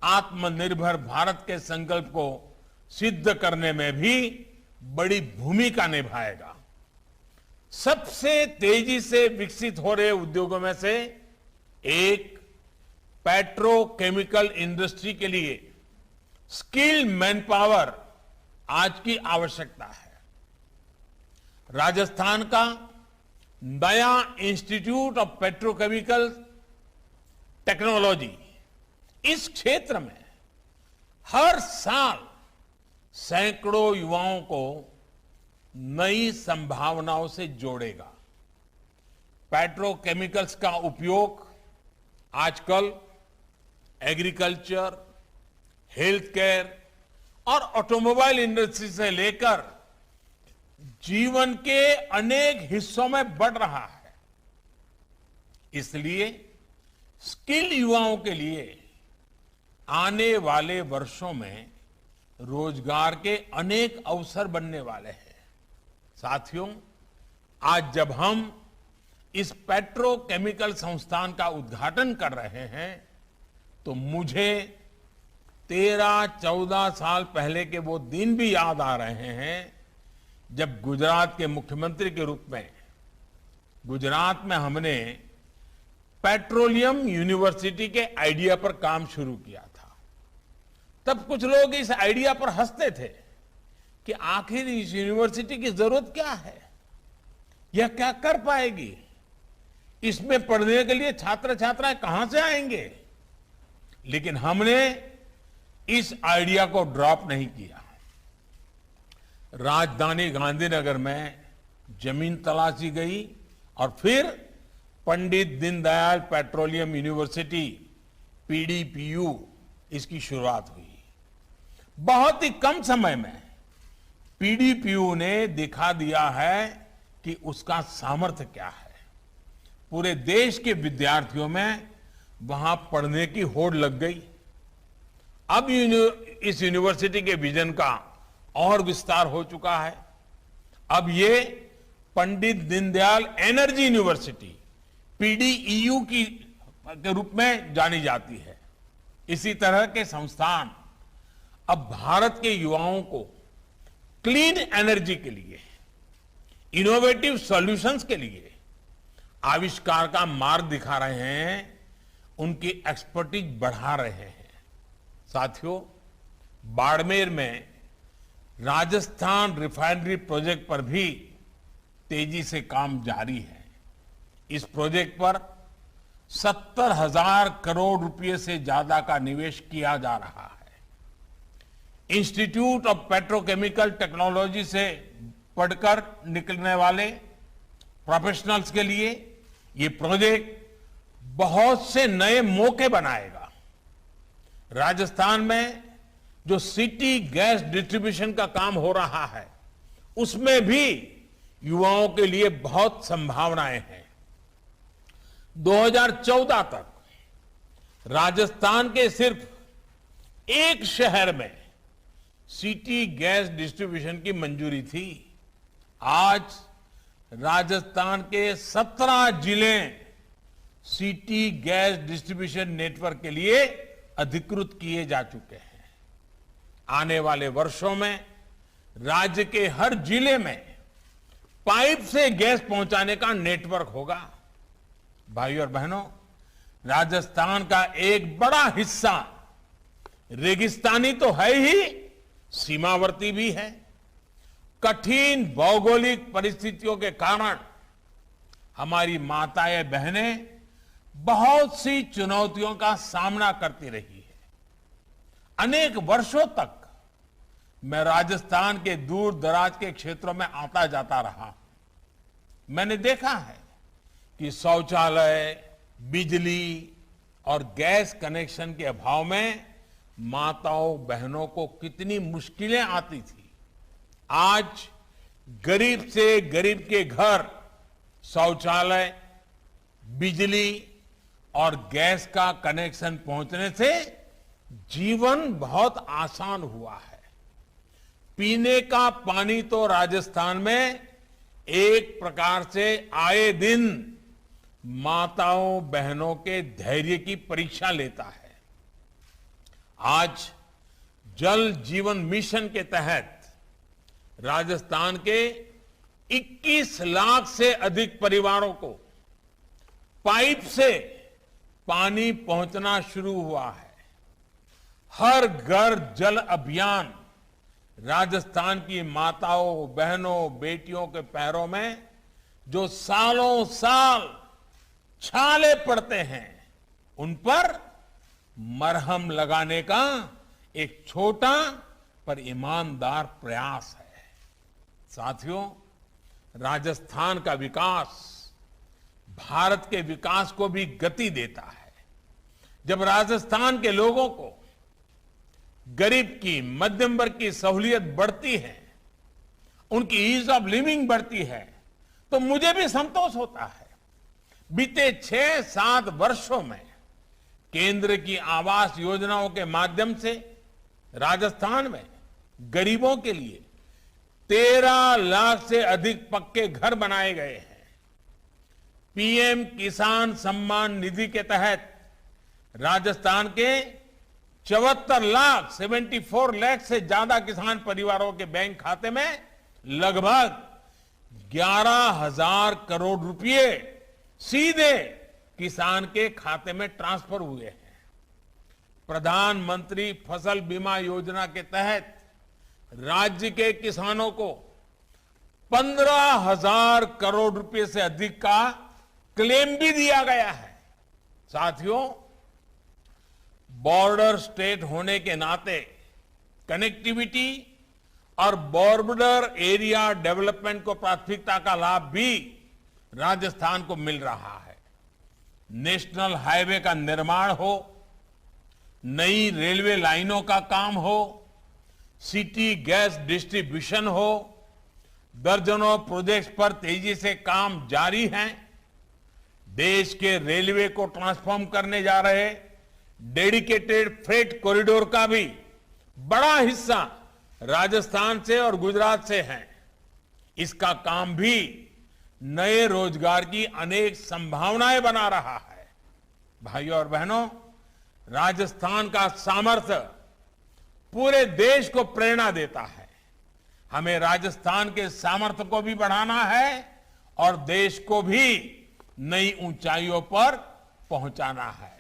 आत्मनिर्भर भारत के संकल्प को सिद्ध करने में भी बड़ी भूमिका निभाएगा। सबसे तेजी से विकसित हो रहे उद्योगों में से एक पेट्रोकेमिकल इंडस्ट्री के लिए स्किल्ड मैन पावर आज की आवश्यकता है। राजस्थान का नया इंस्टीट्यूट ऑफ पेट्रोकेमिकल टेक्नोलॉजी इस क्षेत्र में हर साल सैकड़ों युवाओं को नई संभावनाओं से जोड़ेगा। पेट्रोकेमिकल्स का उपयोग आजकल एग्रीकल्चर, हेल्थ केयर और ऑटोमोबाइल इंडस्ट्री से लेकर जीवन के अनेक हिस्सों में बढ़ रहा है। इसलिए स्किल युवाओं के लिए आने वाले वर्षों में रोजगार के अनेक अवसर बनने वाले हैं। साथियों, आज जब हम इस पेट्रोकेमिकल संस्थान का उद्घाटन कर रहे हैं तो मुझे 13-14 साल पहले के वो दिन भी याद आ रहे हैं जब गुजरात के मुख्यमंत्री के रूप में गुजरात में हमने पेट्रोलियम यूनिवर्सिटी के आइडिया पर काम शुरू किया था। तब कुछ लोग इस आइडिया पर हंसते थे कि आखिर इस यूनिवर्सिटी की जरूरत क्या है, यह क्या कर पाएगी, इसमें पढ़ने के लिए छात्र छात्राएं कहां से आएंगे। लेकिन हमने इस आइडिया को ड्रॉप नहीं किया। राजधानी गांधीनगर में जमीन तलाशी गई और फिर Pandit Deendayal petroleum university PDPU इसकी शुरुआत हुई। बहुत ही कम समय में PDPU ने दिखा दिया है कि उसका सामर्थ्य क्या है। पूरे देश के विद्यार्थियों में वहां पढ़ने की होड़ लग गई। अब इस यूनिवर्सिटी के विजन का और विस्तार हो चुका है। अब ये Pandit Deendayal energy university PDEU के रूप में जानी जाती है। इसी तरह के संस्थान अब भारत के युवाओं को क्लीन एनर्जी के लिए, इनोवेटिव सॉल्यूशंस के लिए आविष्कार का मार्ग दिखा रहे हैं, उनकी एक्सपर्टीज बढ़ा रहे हैं। साथियों, बाड़मेर में राजस्थान रिफाइनरी प्रोजेक्ट पर भी तेजी से काम जारी है। इस प्रोजेक्ट पर 70,000 करोड़ रुपए से ज्यादा का निवेश किया जा रहा है। इंस्टीट्यूट ऑफ पेट्रोकेमिकल टेक्नोलॉजी से पढ़कर निकलने वाले प्रोफेशनल्स के लिए ये प्रोजेक्ट बहुत से नए मौके बनाएगा। राजस्थान में जो सिटी गैस डिस्ट्रीब्यूशन का काम हो रहा है, उसमें भी युवाओं के लिए बहुत संभावनाएं हैं। 2014 तक राजस्थान के सिर्फ एक शहर में सिटी गैस डिस्ट्रीब्यूशन की मंजूरी थी। आज राजस्थान के 17 जिले सिटी गैस डिस्ट्रीब्यूशन नेटवर्क के लिए अधिकृत किए जा चुके हैं। आने वाले वर्षों में राज्य के हर जिले में पाइप से गैस पहुंचाने का नेटवर्क होगा। भाइयों और बहनों, राजस्थान का एक बड़ा हिस्सा रेगिस्तानी तो है ही, सीमावर्ती भी है। कठिन भौगोलिक परिस्थितियों के कारण हमारी माताएं बहनें बहुत सी चुनौतियों का सामना करती रही है। अनेक वर्षों तक मैं राजस्थान के दूर दराज के क्षेत्रों में आता जाता रहा। मैंने देखा है कि शौचालय, बिजली और गैस कनेक्शन के अभाव में माताओं बहनों को कितनी मुश्किलें आती थी। आज गरीब से गरीब के घर शौचालय, बिजली और गैस का कनेक्शन पहुंचने से जीवन बहुत आसान हुआ है। पीने का पानी तो राजस्थान में एक प्रकार से आए दिन माताओं बहनों के धैर्य की परीक्षा लेता है। आज जल जीवन मिशन के तहत राजस्थान के 21 लाख से अधिक परिवारों को पाइप से पानी पहुंचना शुरू हुआ है। हर घर जल अभियान राजस्थान की माताओं, बहनों, बेटियों के पैरों में जो सालों साल छाले पड़ते हैं, उन पर मरहम लगाने का एक छोटा पर ईमानदार प्रयास है। साथियों, राजस्थान का विकास भारत के विकास को भी गति देता है। जब राजस्थान के लोगों को गरीब की, मध्यम वर्ग की सहूलियत बढ़ती है, उनकी ईज ऑफ लिविंग बढ़ती है, तो मुझे भी संतोष होता है। बीते 6-7 वर्षों में केंद्र की आवास योजनाओं के माध्यम से राजस्थान में गरीबों के लिए 13 लाख से अधिक पक्के घर बनाए गए हैं। पीएम किसान सम्मान निधि के तहत राजस्थान के 74 लाख से ज्यादा किसान परिवारों के बैंक खाते में लगभग 11,000 करोड़ रुपए सीधे किसान के खाते में ट्रांसफर हुए हैं। प्रधानमंत्री फसल बीमा योजना के तहत राज्य के किसानों को 15,000 करोड़ रुपए से अधिक का क्लेम भी दिया गया है। साथियों, बॉर्डर स्टेट होने के नाते कनेक्टिविटी और बॉर्डर एरिया डेवलपमेंट को प्राथमिकता का लाभ भी राजस्थान को मिल रहा है। नेशनल हाईवे का निर्माण हो, नई रेलवे लाइनों का काम हो, सिटी गैस डिस्ट्रीब्यूशन हो, दर्जनों प्रोजेक्ट्स पर तेजी से काम जारी हैं। देश के रेलवे को ट्रांसफॉर्म करने जा रहे डेडिकेटेड फ्रेट कॉरिडोर का भी बड़ा हिस्सा राजस्थान से और गुजरात से है। इसका काम भी नए रोजगार की अनेक संभावनाएं बना रहा है। भाइयों और बहनों, राजस्थान का सामर्थ्य पूरे देश को प्रेरणा देता है। हमें राजस्थान के सामर्थ्य को भी बढ़ाना है और देश को भी नई ऊंचाइयों पर पहुंचाना है।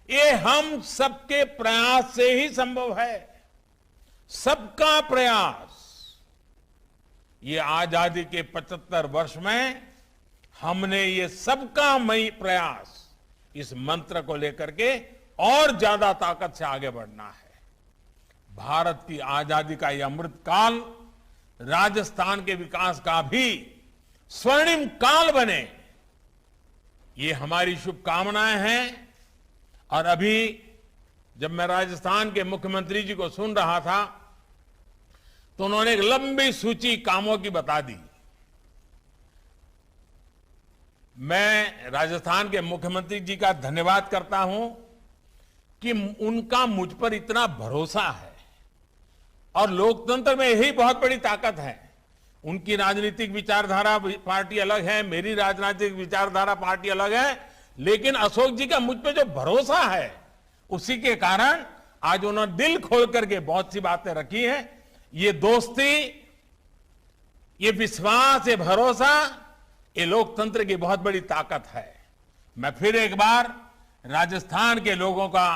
ये हम सबके प्रयास से ही संभव है। सबका प्रयास। ये आजादी के 75 वर्ष में हमने ये सबका मई प्रयास, इस मंत्र को लेकर के और ज्यादा ताकत से आगे बढ़ना है। भारत की आजादी का यह अमृत काल राजस्थान के विकास का भी स्वर्णिम काल बने, ये हमारी शुभकामनाएं हैं। और अभी जब मैं राजस्थान के मुख्यमंत्री जी को सुन रहा था तो उन्होंने एक लंबी सूची कामों की बता दी। मैं राजस्थान के मुख्यमंत्री जी का धन्यवाद करता हूं कि उनका मुझ पर इतना भरोसा है और लोकतंत्र में यही बहुत बड़ी ताकत है। उनकी राजनीतिक विचारधारा पार्टी अलग है, मेरी राजनीतिक विचारधारा पार्टी अलग है, लेकिन अशोक जी का मुझ पे जो भरोसा है उसी के कारण आज उन्होंने दिल खोल करके बहुत सी बातें रखी हैं। ये दोस्ती, ये विश्वास, ये भरोसा, ये लोकतंत्र की बहुत बड़ी ताकत है। मैं फिर एक बार राजस्थान के लोगों का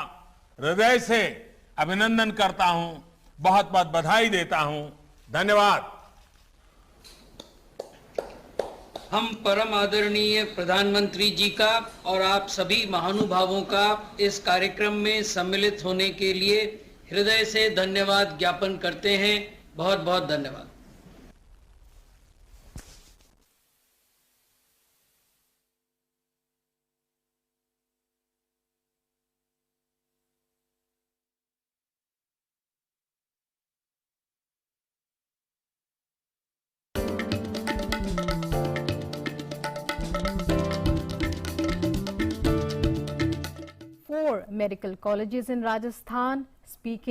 हृदय से अभिनंदन करता हूं, बहुत बहुत बधाई देता हूं। धन्यवाद। हम परम आदरणीय प्रधानमंत्री जी का और आप सभी महानुभावों का इस कार्यक्रम में सम्मिलित होने के लिए हृदय से धन्यवाद ज्ञापन करते हैं। बहुत बहुत धन्यवाद। Four medical colleges in Rajasthan speaking